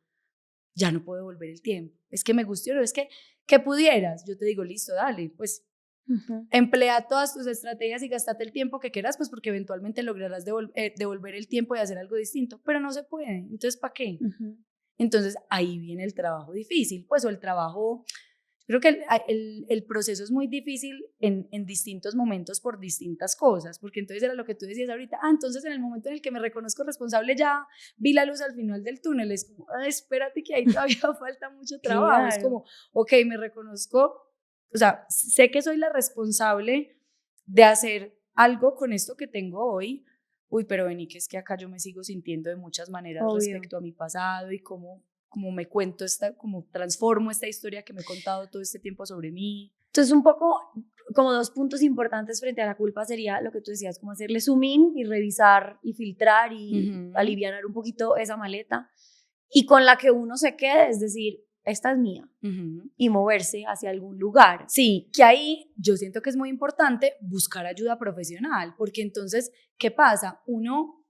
Ya no puedo volver el tiempo. Es que me gustó, es que pudieras. Yo te digo, listo, dale, pues emplea todas tus estrategias y gastate el tiempo que quieras, pues porque eventualmente lograrás devolver el tiempo y hacer algo distinto, pero no se puede. Entonces, ¿para qué? Entonces, ahí viene el trabajo difícil, pues, o el trabajo. Creo que el proceso es muy difícil en distintos momentos por distintas cosas, porque entonces era lo que tú decías ahorita, entonces en el momento en el que me reconozco responsable ya vi la luz al final del túnel, es como, espérate que ahí todavía falta mucho trabajo, claro. Es como, ok, me reconozco, o sea, sé que soy la responsable de hacer algo con esto que tengo hoy, pero vení, que es que acá yo me sigo sintiendo de muchas maneras respecto a mi pasado y cómo me cuento como transformo esta historia que me he contado todo este tiempo sobre mí. Entonces un poco como dos puntos importantes frente a la culpa sería lo que tú decías, como hacerle zoom in y revisar y filtrar y alivianar un poquito esa maleta y con la que uno se quede, es decir, esta es mía y moverse hacia algún lugar. Sí, que ahí yo siento que es muy importante buscar ayuda profesional, porque entonces, ¿qué pasa? Uno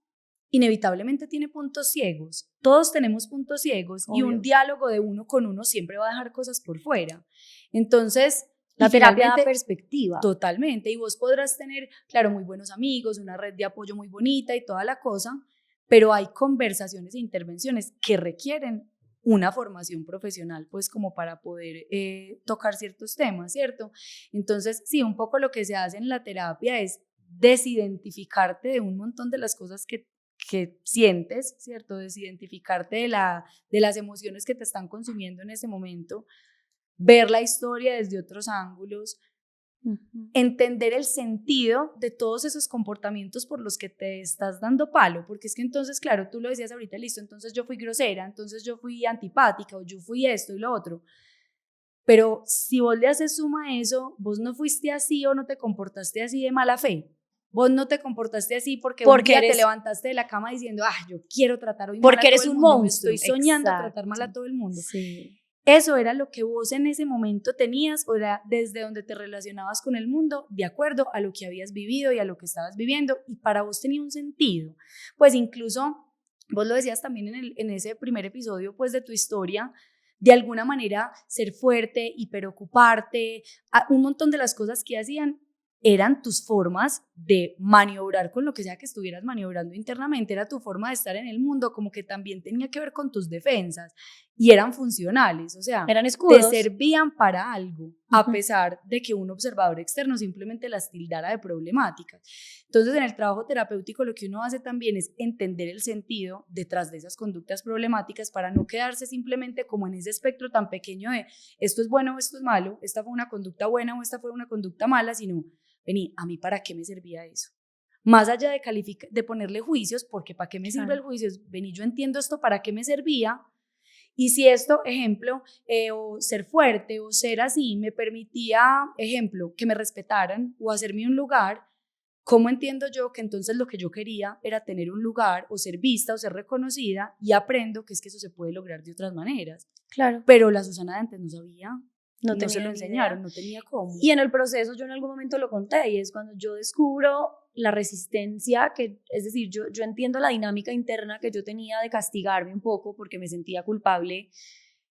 inevitablemente tiene puntos ciegos, todos tenemos puntos ciegos. Obvio. Y un diálogo de uno con uno siempre va a dejar cosas por fuera. Entonces, la terapia da perspectiva. Totalmente, y vos podrás tener, claro, muy buenos amigos, una red de apoyo muy bonita y toda la cosa, pero hay conversaciones e intervenciones que requieren una formación profesional, pues como para poder tocar ciertos temas, ¿cierto? Entonces, sí, un poco lo que se hace en la terapia es desidentificarte de un montón de las cosas que sientes, ¿cierto? Desidentificarte de las emociones que te están consumiendo en ese momento, ver la historia desde otros ángulos, entender el sentido de todos esos comportamientos por los que te estás dando palo, porque es que entonces, claro, tú lo decías ahorita, listo, entonces yo fui grosera, entonces yo fui antipática o yo fui esto y lo otro, pero si vos le haces suma a eso, vos no fuiste así o no te comportaste así de mala fe. Vos no te comportaste así porque un día te levantaste de la cama diciendo, yo quiero tratar hoy mal a todo el mundo. Porque eres un monstruo. Me estoy soñando tratar mal a todo el mundo. Sí. Eso era lo que vos en ese momento tenías, o era desde donde te relacionabas con el mundo, de acuerdo a lo que habías vivido y a lo que estabas viviendo, y para vos tenía un sentido. Pues incluso, vos lo decías también en ese primer episodio, pues de tu historia, de alguna manera ser fuerte y preocuparte, un montón de las cosas que hacían eran tus formas de maniobrar con lo que sea que estuvieras maniobrando internamente, era tu forma de estar en el mundo, como que también tenía que ver con tus defensas y eran funcionales, o sea, eran escudos. Te servían para algo, a pesar de que un observador externo simplemente las tildara de problemáticas. Entonces, en el trabajo terapéutico lo que uno hace también es entender el sentido detrás de esas conductas problemáticas para no quedarse simplemente como en ese espectro tan pequeño de esto es bueno o esto es malo, esta fue una conducta buena o esta fue una conducta mala, sino vení, ¿a mí para qué me servía eso? Más allá de ponerle juicios, porque ¿para qué me sirve el juicio? Vení, yo entiendo esto, ¿para qué me servía? Y si esto, ejemplo, o ser fuerte o ser así me permitía, ejemplo, que me respetaran o hacerme un lugar, ¿cómo entiendo yo que entonces lo que yo quería era tener un lugar o ser vista o ser reconocida? Y aprendo que es que eso se puede lograr de otras maneras. Claro. Pero la Susana de antes no sabía. No se lo enseñaron, no tenía cómo. Y en el proceso yo en algún momento lo conté, y es cuando yo descubro la resistencia, que es decir, yo entiendo la dinámica interna que yo tenía de castigarme un poco porque me sentía culpable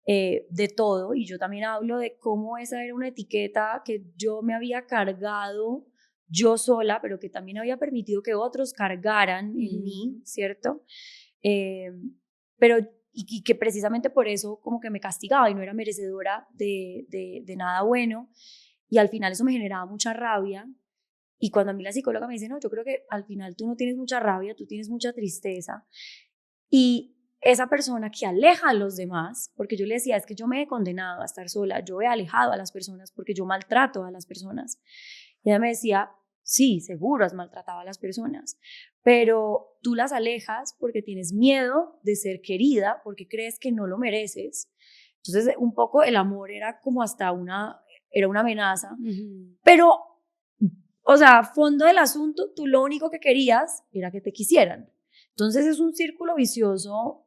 de todo, y yo también hablo de cómo esa era una etiqueta que yo me había cargado yo sola, pero que también había permitido que otros cargaran en mí, ¿cierto? Pero y que precisamente por eso como que me castigaba y no era merecedora de nada bueno, y al final eso me generaba mucha rabia. Y cuando a mí la psicóloga me dice, no, yo creo que al final tú no tienes mucha rabia, tú tienes mucha tristeza, y esa persona que aleja a los demás, porque yo le decía, es que yo me he condenado a estar sola, yo he alejado a las personas porque yo maltrato a las personas, y ella me decía, sí, seguro has maltratado a las personas, pero tú las alejas porque tienes miedo de ser querida, porque crees que no lo mereces. Entonces, un poco el amor era como hasta era una amenaza, pero, o sea, fondo del asunto, tú lo único que querías era que te quisieran. Entonces es un círculo vicioso,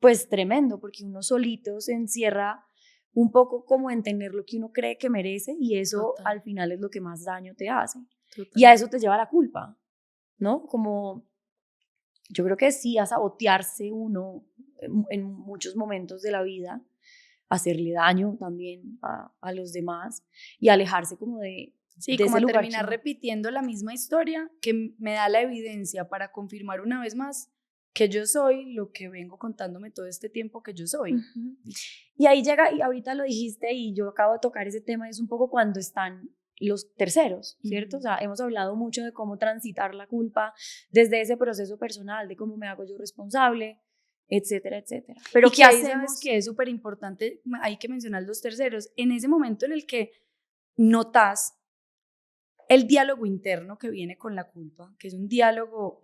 pues tremendo, porque uno solito se encierra un poco como en tener lo que uno cree que merece, y eso al final es lo que más daño te hace. Y a eso te lleva la culpa, ¿no? Como yo creo que sí, a sabotearse uno en muchos momentos de la vida, hacerle daño también a los demás y alejarse como de como ese lugar, terminar repitiendo la misma historia que me da la evidencia para confirmar una vez más que yo soy lo que vengo contándome todo este tiempo que yo soy. Y ahí llega, y ahorita lo dijiste y yo acabo de tocar ese tema, es un poco cuando están los terceros, ¿cierto? O sea, hemos hablado mucho de cómo transitar la culpa desde ese proceso personal, de cómo me hago yo responsable, etcétera, etcétera. Pero ¿y qué hacemos? ¿Sabes que es súper importante? Hay que mencionar los terceros. En ese momento en el que notas el diálogo interno que viene con la culpa, que es un diálogo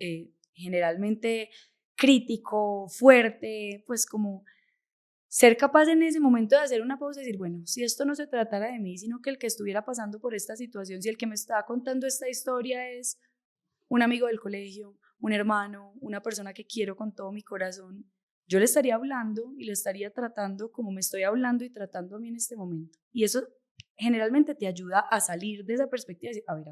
generalmente crítico, fuerte, pues como ser capaz en ese momento de hacer una pausa y decir, bueno, si esto no se tratara de mí, sino que el que estuviera pasando por esta situación, si el que me estaba contando esta historia es un amigo del colegio, un hermano, una persona que quiero con todo mi corazón, yo le estaría hablando y le estaría tratando como me estoy hablando y tratando a mí en este momento. Y eso generalmente te ayuda a salir de esa perspectiva y decir, a ver,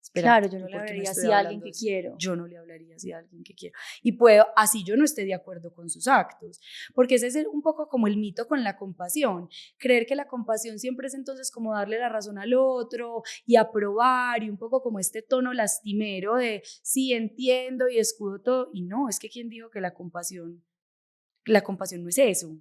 espera, claro, yo no le hablaría así a alguien que quiero. Yo no le hablaría así a alguien que quiero. Y así yo no esté de acuerdo con sus actos. Porque ese es un poco como el mito con la compasión. Creer que la compasión siempre es entonces como darle la razón al otro y aprobar, y un poco como este tono lastimero de sí, entiendo y escudo todo. Y no, es que ¿quién dijo que la compasión no es eso?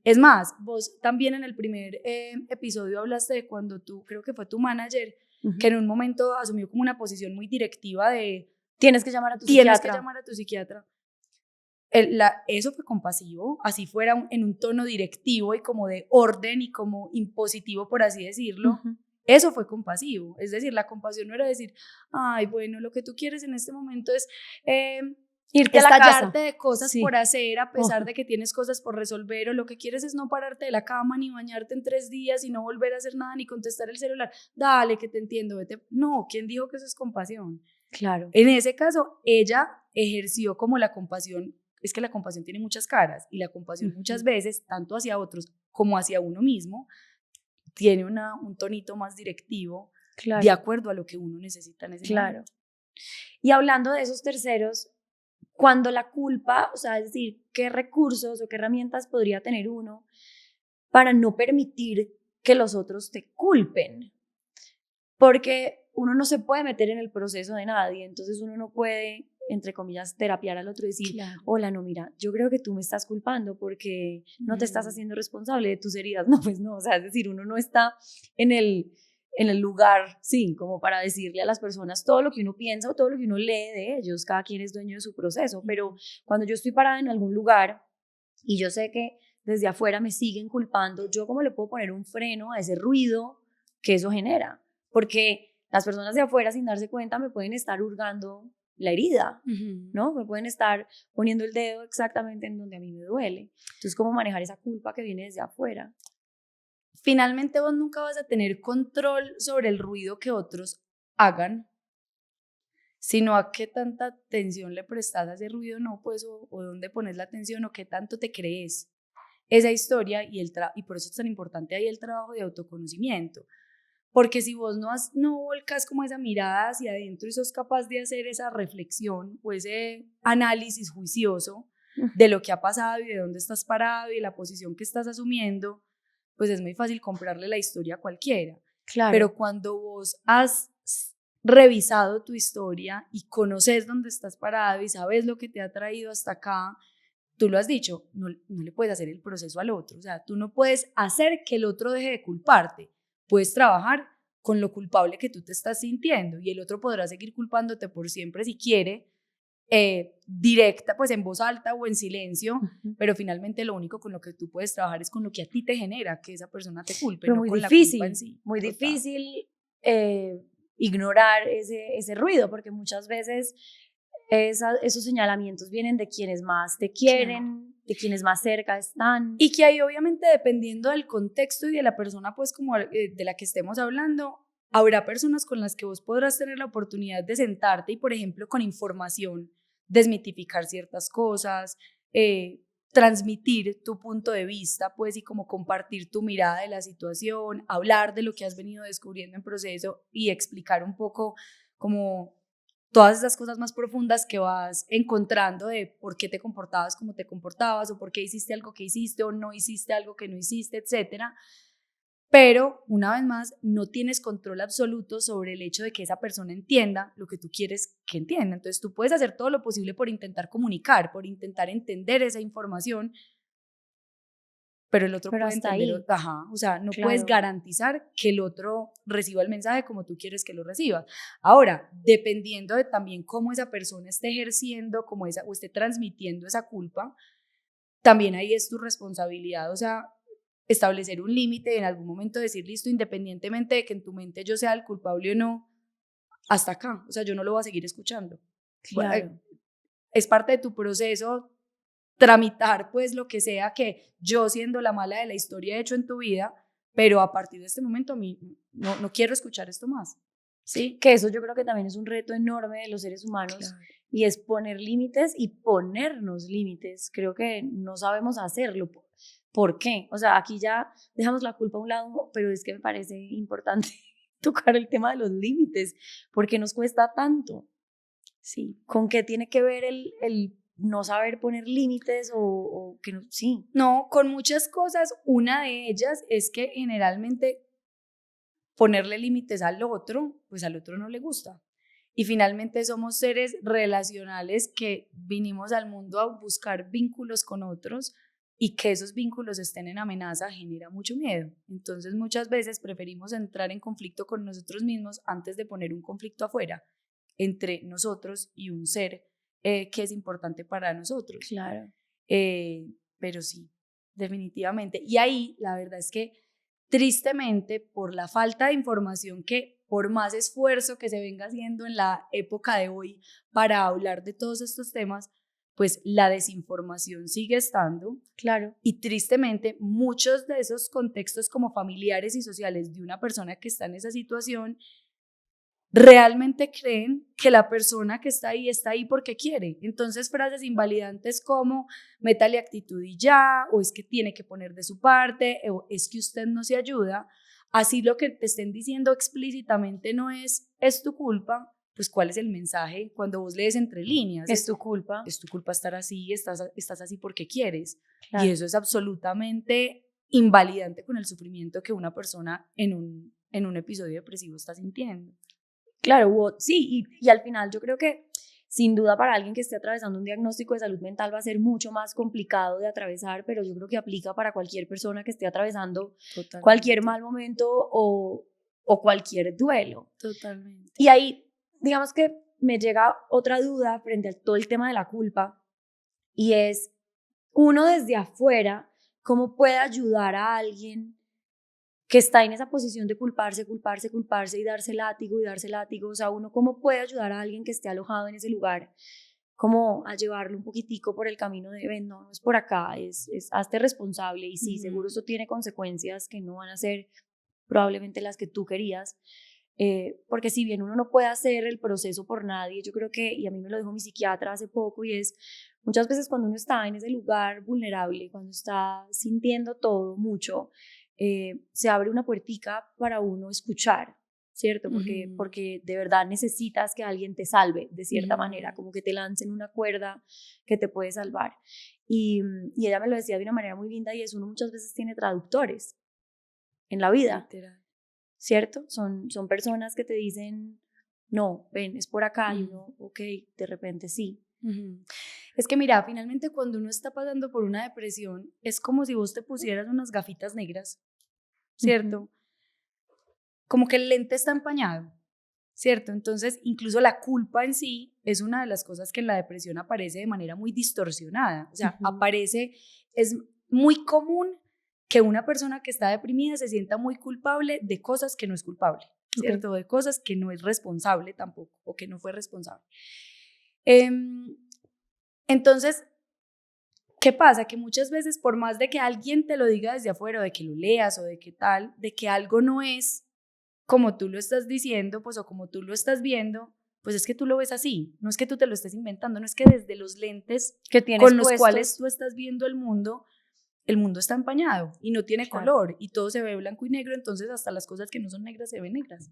Es más, vos también en el primer episodio hablaste de cuando creo que fue tu manager, que en un momento asumió como una posición muy directiva de tienes que llamar a tu psiquiatra. Eso fue compasivo, así fuera en un tono directivo y como de orden y como impositivo, por así decirlo. Eso fue compasivo. Es decir, la compasión no era decir, ay, bueno, lo que tú quieres en este momento es irte a la casa de cosas por hacer, a pesar de que tienes cosas por resolver, o lo que quieres es no pararte de la cama ni bañarte en 3 días y no volver a hacer nada ni contestar el celular. Dale, que te entiendo, vete. No, ¿quién dijo que eso es compasión? Claro. En ese caso, ella ejerció como la compasión. Es que la compasión tiene muchas caras, y la compasión muchas veces, tanto hacia otros como hacia uno mismo, tiene un tonito más directivo, de acuerdo a lo que uno necesita en ese momento. Y hablando de esos terceros, cuando la culpa, o sea, es decir, ¿qué recursos o qué herramientas podría tener uno para no permitir que los otros te culpen? Porque uno no se puede meter en el proceso de nadie, entonces uno no puede, entre comillas, terapiar al otro y decir, hola, no, mira, yo creo que tú me estás culpando porque no te estás haciendo responsable de tus heridas. No, pues no, o sea, es decir, uno no está en el lugar, sí, como para decirle a las personas todo lo que uno piensa o todo lo que uno lee de ellos. Cada quien es dueño de su proceso, pero cuando yo estoy parada en algún lugar y yo sé que desde afuera me siguen culpando, ¿yo cómo le puedo poner un freno a ese ruido que eso genera? Porque las personas de afuera, sin darse cuenta, me pueden estar hurgando la herida, ¿no? Me pueden estar poniendo el dedo exactamente en donde a mí me duele. Entonces, ¿cómo manejar esa culpa que viene desde afuera? Finalmente vos nunca vas a tener control sobre el ruido que otros hagan, sino a qué tanta atención le prestas a ese ruido, no, pues, o dónde pones la atención, o qué tanto te crees esa historia, y por eso es tan importante ahí el trabajo de autoconocimiento, porque si vos no volcas como esa mirada hacia adentro y sos capaz de hacer esa reflexión o ese análisis juicioso de lo que ha pasado y de dónde estás parado y la posición que estás asumiendo, pues es muy fácil comprarle la historia a cualquiera. Claro. Pero cuando vos has revisado tu historia y conoces dónde estás parado y sabes lo que te ha traído hasta acá, tú lo has dicho, no le puedes hacer el proceso al otro. O sea, tú no puedes hacer que el otro deje de culparte. Puedes trabajar con lo culpable que tú te estás sintiendo y el otro podrá seguir culpándote por siempre si quiere, directa, pues en voz alta o en silencio, pero finalmente lo único con lo que tú puedes trabajar es con lo que a ti te genera que esa persona te culpe, pero no muy con difícil, la culpa en sí. Muy difícil ignorar ese ruido, porque muchas veces esos señalamientos vienen de quienes más te quieren, claro, de quienes más cerca están. Y que ahí obviamente dependiendo del contexto y de la persona pues como de la que estemos hablando, habrá personas con las que vos podrás tener la oportunidad de sentarte y por ejemplo con información desmitificar ciertas cosas, transmitir tu punto de vista pues y como compartir tu mirada de la situación, hablar de lo que has venido descubriendo en proceso y explicar un poco como todas esas cosas más profundas que vas encontrando de por qué te comportabas como te comportabas o por qué hiciste algo que hiciste o no hiciste algo que no hiciste, etcétera. Pero, una vez más, no tienes control absoluto sobre el hecho de que esa persona entienda lo que tú quieres que entienda. Entonces, tú puedes hacer todo lo posible por intentar comunicar, por intentar entender esa información, pero el otro puede entender, o sea, no puedes garantizar que el otro reciba el mensaje como tú quieres que lo reciba. Ahora, dependiendo de también cómo esa persona esté ejerciendo o esté transmitiendo esa culpa, también ahí es tu responsabilidad, o sea, establecer un límite y en algún momento decir, listo, independientemente de que en tu mente yo sea el culpable o no, hasta acá, o sea, yo no lo voy a seguir escuchando. Claro. Es parte de tu proceso tramitar pues lo que sea que yo siendo la mala de la historia he hecho en tu vida, pero a partir de este momento a mí no quiero escuchar esto más. Sí, que eso yo creo que también es un reto enorme de los seres humanos, claro, y es poner límites y ponernos límites. Creo que no sabemos hacerlo. ¿Por qué? O sea, aquí ya dejamos la culpa a un lado, pero es que me parece importante tocar el tema de los límites, porque nos cuesta tanto. Sí. ¿Con qué tiene que ver el no saber poner límites o que no? Sí. No, con muchas cosas. Una de ellas es que generalmente ponerle límites al otro, pues al otro no le gusta. Y finalmente somos seres relacionales que vinimos al mundo a buscar vínculos con otros y que esos vínculos estén en amenaza genera mucho miedo. Entonces muchas veces preferimos entrar en conflicto con nosotros mismos antes de poner un conflicto afuera entre nosotros y un ser que es importante para nosotros. Claro. Pero sí, definitivamente. Y ahí la verdad es que tristemente por la falta de información que por más esfuerzo que se venga haciendo en la época de hoy para hablar de todos estos temas, pues la desinformación sigue estando. Claro. Y tristemente muchos de esos contextos como familiares y sociales de una persona que está en esa situación realmente creen que la persona que está ahí porque quiere. Entonces frases invalidantes como métale actitud y ya, o es que tiene que poner de su parte, o es que usted no se ayuda, así lo que te estén diciendo explícitamente no es tu culpa, pues ¿cuál es el mensaje cuando vos lees entre líneas? Es tu culpa. Es tu culpa estar así, estás así porque quieres. Claro. Y eso es absolutamente invalidante con el sufrimiento que una persona en un episodio depresivo está sintiendo. Claro, sí, y al final yo creo que sin duda para alguien que esté atravesando un diagnóstico de salud mental va a ser mucho más complicado de atravesar, pero yo creo que aplica para cualquier persona que esté atravesando Totalmente. Cualquier mal momento o cualquier duelo. Totalmente. Y ahí, digamos que me llega otra duda frente a todo el tema de la culpa, y es, uno desde afuera, ¿cómo puede ayudar a alguien que está en esa posición de culparse y darse látigo, o sea, uno cómo puede ayudar a alguien que esté alojado en ese lugar, como a llevarlo un poquitico por el camino de, ven, no es por acá, hazte responsable, y sí, seguro esto tiene consecuencias que no van a ser probablemente las que tú querías, porque si bien uno no puede hacer el proceso por nadie, yo creo que, y a mí me lo dijo mi psiquiatra hace poco, y es, muchas veces cuando uno está en ese lugar vulnerable, cuando está sintiendo todo mucho, se abre una puertica para uno escuchar, ¿cierto? Porque de verdad necesitas que alguien te salve de cierta manera, como que te lancen una cuerda que te puede salvar. Y ella me lo decía de una manera muy linda, y es, uno muchas veces tiene traductores en la vida, literal, ¿cierto? Son personas que te dicen, no, ven, es por acá, y uno, ok, de repente sí. Es que mira, finalmente cuando uno está pasando por una depresión, es como si vos te pusieras unas gafitas negras, ¿cierto? Como que el lente está empañado, ¿cierto? Entonces, incluso la culpa en sí es una de las cosas que en la depresión aparece de manera muy distorsionada. O sea, aparece, es muy común que una persona que está deprimida se sienta muy culpable de cosas que no es culpable, ¿cierto? De cosas que no es responsable tampoco, o que no fue responsable. Entonces, ¿qué pasa? Que muchas veces, por más de que alguien te lo diga desde afuera, o de que lo leas, o de que tal, de que algo no es como tú lo estás diciendo, pues, o como tú lo estás viendo, pues es que tú lo ves así, no es que tú te lo estés inventando, no es que desde los lentes que tienes con los puestos, cuales tú estás viendo el mundo está empañado y no tiene color, y todo se ve blanco y negro, entonces hasta las cosas que no son negras se ven negras,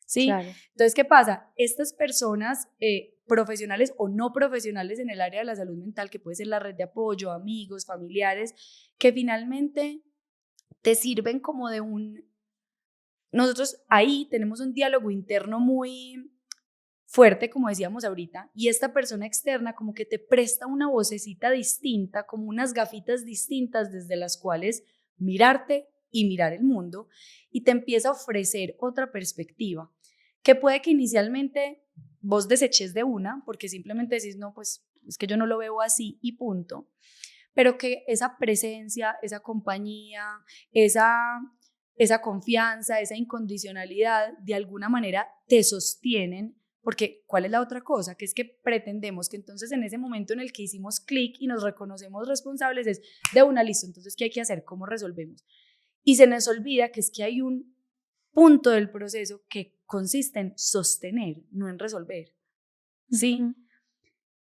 ¿sí? Claro. Entonces, ¿qué pasa? Estas personas profesionales o no profesionales en el área de la salud mental, que puede ser la red de apoyo, amigos, familiares, que finalmente te sirven como de nosotros ahí tenemos un diálogo interno muy fuerte, como decíamos ahorita, y esta persona externa como que te presta una vocecita distinta, como unas gafitas distintas desde las cuales mirarte y mirar el mundo, y te empieza a ofrecer otra perspectiva, que puede que inicialmente vos deseches de una, porque simplemente decís, no, pues es que yo no lo veo así y punto, pero que esa presencia, esa compañía, esa confianza, esa incondicionalidad, de alguna manera te sostienen, porque ¿cuál es la otra cosa? Que es que pretendemos que entonces en ese momento en el que hicimos clic y nos reconocemos responsables es de una lista, entonces ¿qué hay que hacer? ¿Cómo resolvemos? Y se nos olvida que es que hay un punto del proceso que consiste en sostener, no en resolver, ¿sí?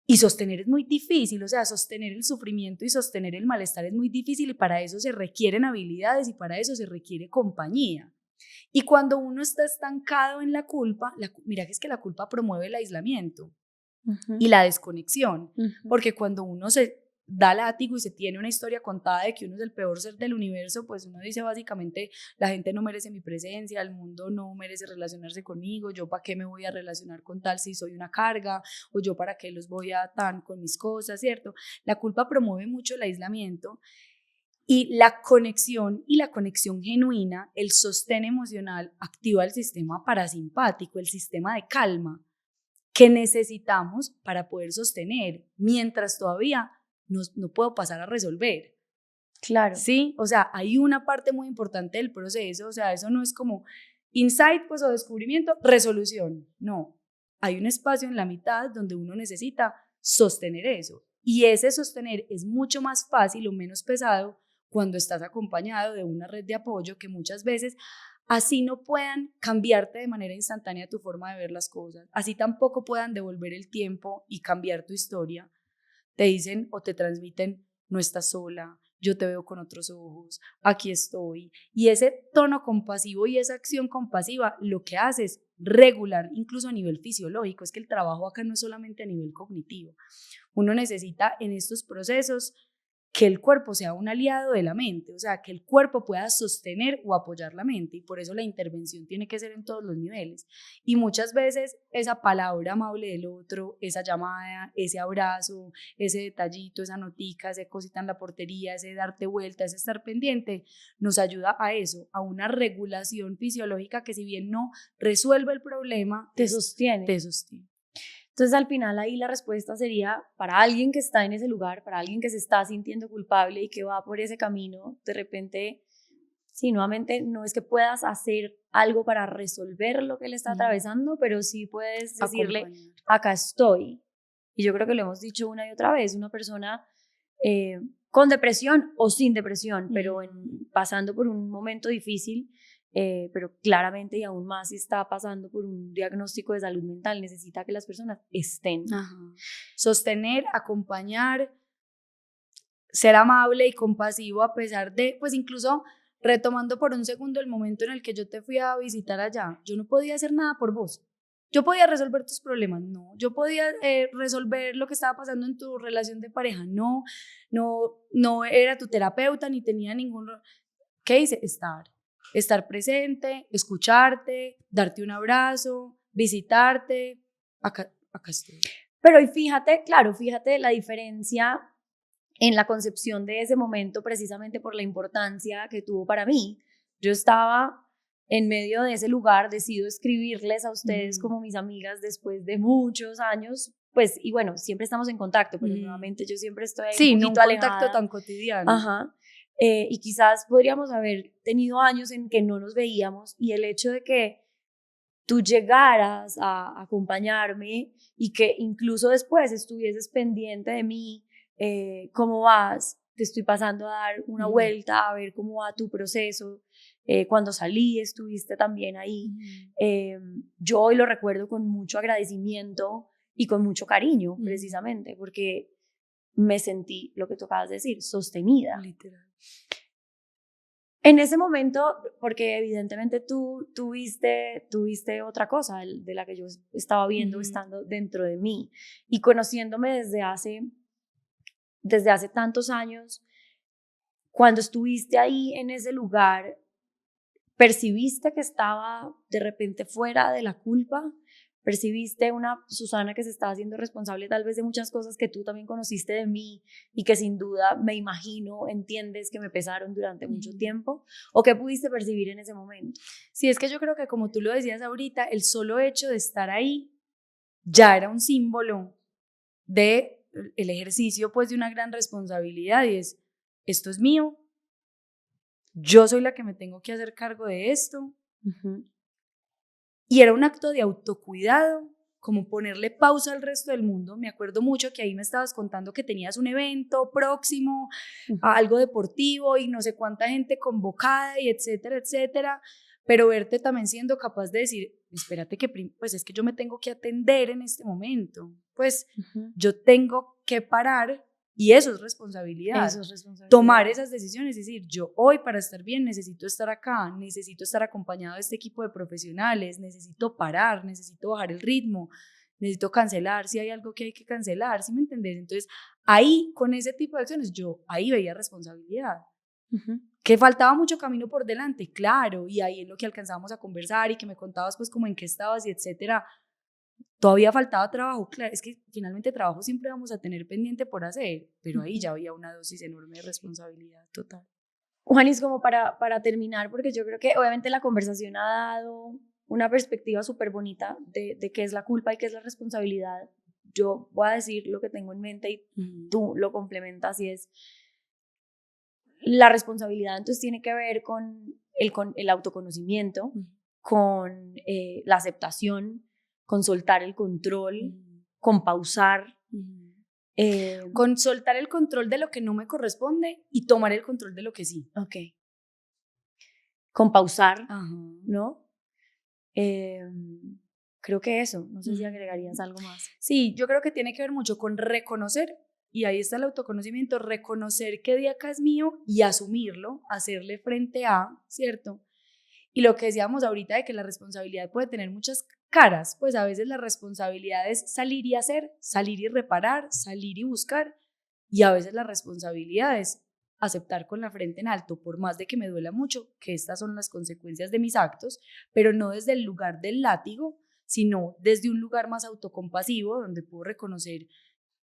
Y sostener es muy difícil, o sea, sostener el sufrimiento y sostener el malestar es muy difícil, y para eso se requieren habilidades y para eso se requiere compañía. Y cuando uno está estancado en la culpa, mira que es que la culpa promueve el aislamiento y la desconexión, porque cuando uno se da látigo y se tiene una historia contada de que uno es el peor ser del universo, pues uno dice básicamente, la gente no merece mi presencia, el mundo no merece relacionarse conmigo, yo para qué me voy a relacionar con tal si soy una carga, o yo para qué los voy a tan con mis cosas, ¿cierto? La culpa promueve mucho el aislamiento, y la conexión genuina, el sostén emocional, activa el sistema parasimpático, el sistema de calma que necesitamos para poder sostener, mientras todavía no puedo pasar a resolver. Claro. Sí, o sea, hay una parte muy importante del proceso, o sea, eso no es como insight, pues, o descubrimiento, resolución, no. Hay un espacio en la mitad donde uno necesita sostener eso, y ese sostener es mucho más fácil o menos pesado cuando estás acompañado de una red de apoyo que muchas veces, así no puedan cambiarte de manera instantánea tu forma de ver las cosas, así tampoco puedan devolver el tiempo y cambiar tu historia, te dicen o te transmiten, no estás sola, yo te veo con otros ojos, aquí estoy. Y ese tono compasivo y esa acción compasiva lo que hace es regular, incluso a nivel fisiológico, es que el trabajo acá no es solamente a nivel cognitivo. Uno necesita en estos procesos que el cuerpo sea un aliado de la mente, o sea, que el cuerpo pueda sostener o apoyar la mente, y por eso la intervención tiene que ser en todos los niveles. Y muchas veces esa palabra amable del otro, esa llamada, ese abrazo, ese detallito, esa notica, ese cosita en la portería, ese darte vuelta, ese estar pendiente, nos ayuda a eso, a una regulación fisiológica que, si bien no resuelve el problema, te sostiene. Te sostiene. Entonces, al final ahí la respuesta sería, para alguien que está en ese lugar, para alguien que se está sintiendo culpable y que va por ese camino, de repente Sí, nuevamente no es que puedas hacer algo para resolver lo que él está atravesando, pero sí puedes decirle, acá estoy. Y yo creo que lo hemos dicho una y otra vez, una persona con depresión o sin depresión, pero pasando por un momento difícil, pero claramente y aún más si está pasando por un diagnóstico de salud mental, necesita que las personas estén. Sostener, acompañar, ser amable y compasivo a pesar de, pues incluso retomando por un segundo el momento en el que yo te fui a visitar allá, yo no podía hacer nada por vos. Yo podía resolver tus problemas, no. Yo podía resolver lo que estaba pasando en tu relación de pareja, no. No era tu terapeuta ni tenía ningún... ¿Qué hice? Estar presente, escucharte, darte un abrazo, visitarte. Acá estoy. Pero y fíjate la diferencia en la concepción de ese momento precisamente por la importancia que tuvo para mí. Yo estaba en medio de ese lugar, decido escribirles a ustedes como mis amigas después de muchos años, pues, y bueno, siempre estamos en contacto, pero nuevamente yo siempre estoy ahí un poquito alejada. Contacto tan cotidiano. Y quizás podríamos haber tenido años en que no nos veíamos, y el hecho de que tú llegaras a acompañarme y que incluso después estuvieses pendiente de mí, cómo vas, te estoy pasando a dar una vuelta a ver cómo va tu proceso, cuando salí estuviste también ahí, yo hoy lo recuerdo con mucho agradecimiento y con mucho cariño, precisamente porque me sentí, lo que tú acabas de decir, sostenida. Literal. En ese momento, porque evidentemente tú tuviste otra cosa de la que yo estaba viendo estando dentro de mí y conociéndome desde hace tantos años, cuando estuviste ahí en ese lugar, ¿percibiste que estaba de repente fuera de la culpa? ¿Percibiste una Susana que se estaba haciendo responsable tal vez de muchas cosas que tú también conociste de mí y que sin duda me imagino, entiendes que me pesaron durante mucho tiempo? ¿O qué pudiste percibir en ese momento? Sí, es que yo creo que como tú lo decías ahorita, el solo hecho de estar ahí ya era un símbolo de el ejercicio pues de una gran responsabilidad, y es, esto es mío, yo soy la que me tengo que hacer cargo de esto. Y era un acto de autocuidado, como ponerle pausa al resto del mundo. Me acuerdo mucho que ahí me estabas contando que tenías un evento próximo, algo deportivo y no sé cuánta gente convocada y etcétera, etcétera, pero verte también siendo capaz de decir, espérate que pues es que yo me tengo que atender en este momento, pues yo tengo que parar. Y eso es responsabilidad. Tomar esas decisiones, es decir, yo hoy para estar bien necesito estar acá, necesito estar acompañado de este equipo de profesionales, necesito parar, necesito bajar el ritmo, necesito cancelar si hay algo que hay que cancelar, ¿sí me entendés? Entonces, ahí, con ese tipo de acciones, yo ahí veía responsabilidad. Que faltaba mucho camino por delante, claro, y ahí en lo que alcanzábamos a conversar y que me contabas pues como en qué estabas y etcétera, todavía faltaba trabajo, claro, es que finalmente trabajo siempre vamos a tener pendiente por hacer, pero ahí ya había una dosis enorme de responsabilidad total. Juanis, como para terminar, porque yo creo que obviamente la conversación ha dado una perspectiva súper bonita de qué es la culpa y qué es la responsabilidad. Yo voy a decir lo que tengo en mente y tú lo complementas, y es la responsabilidad. Entonces tiene que ver con el autoconocimiento, con la aceptación, con soltar el control, con pausar. Con soltar el control de lo que no me corresponde y tomar el control de lo que sí. Ok. Con pausar, ¿no? Creo que eso, no sé si agregarías algo más. Sí, yo creo que tiene que ver mucho con reconocer, y ahí está el autoconocimiento, reconocer que de acá es mío y asumirlo, hacerle frente a, ¿cierto? Y lo que decíamos ahorita de que la responsabilidad puede tener muchas caras, pues a veces la responsabilidad es salir y hacer, salir y reparar, salir y buscar, y a veces la responsabilidad es aceptar con la frente en alto, por más de que me duela mucho, que estas son las consecuencias de mis actos, pero no desde el lugar del látigo, sino desde un lugar más autocompasivo, donde puedo reconocer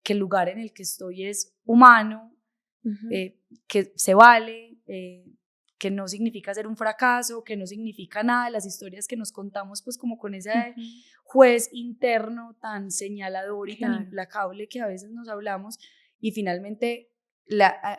que el lugar en el que estoy es humano, que se vale, que no significa ser un fracaso, que no significa nada de las historias que nos contamos, pues como con ese juez interno tan señalador y tan implacable que a veces nos hablamos, y finalmente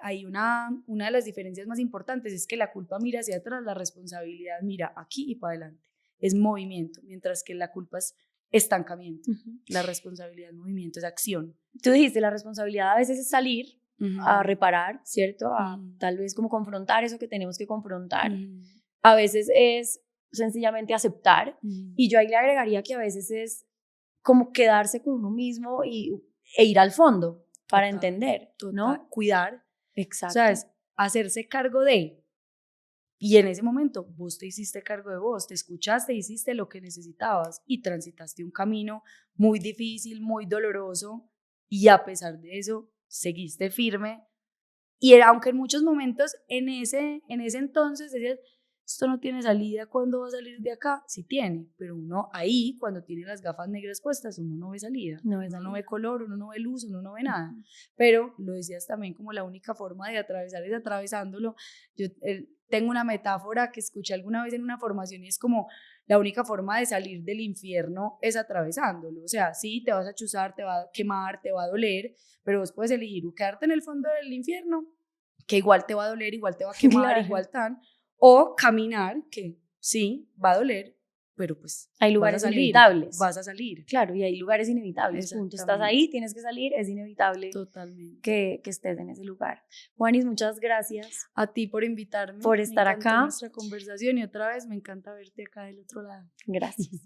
hay una de las diferencias más importantes es que la culpa mira hacia atrás, la responsabilidad mira aquí y para adelante. Es movimiento, mientras que la culpa es estancamiento. La responsabilidad es movimiento, es acción. Tú dijiste, la responsabilidad a veces es salir a reparar, ¿cierto? A tal vez como confrontar eso que tenemos que confrontar. A veces es sencillamente aceptar. Y yo ahí le agregaría que a veces es como quedarse con uno mismo e ir al fondo para entender, ¿no? Cuidar. Exacto. O sea, es hacerse cargo de. Y en ese momento vos te hiciste cargo de vos, te escuchaste, hiciste lo que necesitabas y transitaste un camino muy difícil, muy doloroso, y a pesar de eso seguiste firme. Y aunque en muchos momentos en ese entonces decías, esto no tiene salida, ¿cuándo va a salir de acá? Sí tiene, pero uno ahí, cuando tiene las gafas negras puestas, uno no ve salida, uno no ve color, uno no ve luz, uno no ve nada. Pero lo decías también como la única forma de atravesar es atravesándolo. Yo tengo una metáfora que escuché alguna vez en una formación y es como la única forma de salir del infierno es atravesándolo. O sea, sí, te vas a chuzar, te va a quemar, te va a doler, pero vos puedes elegir o quedarte en el fondo del infierno, que igual te va a doler, igual te va a quemar, claro. igual tan, o caminar, que sí, va a doler, pero pues hay lugares inevitables. Vas a salir. Claro, y hay lugares inevitables. Punto. Estás ahí, tienes que salir, es inevitable. Totalmente. Que estés en ese lugar. Juanis, muchas gracias. A ti por invitarme. Por estar acá. Nuestra conversación y otra vez me encanta verte acá del otro lado. Gracias.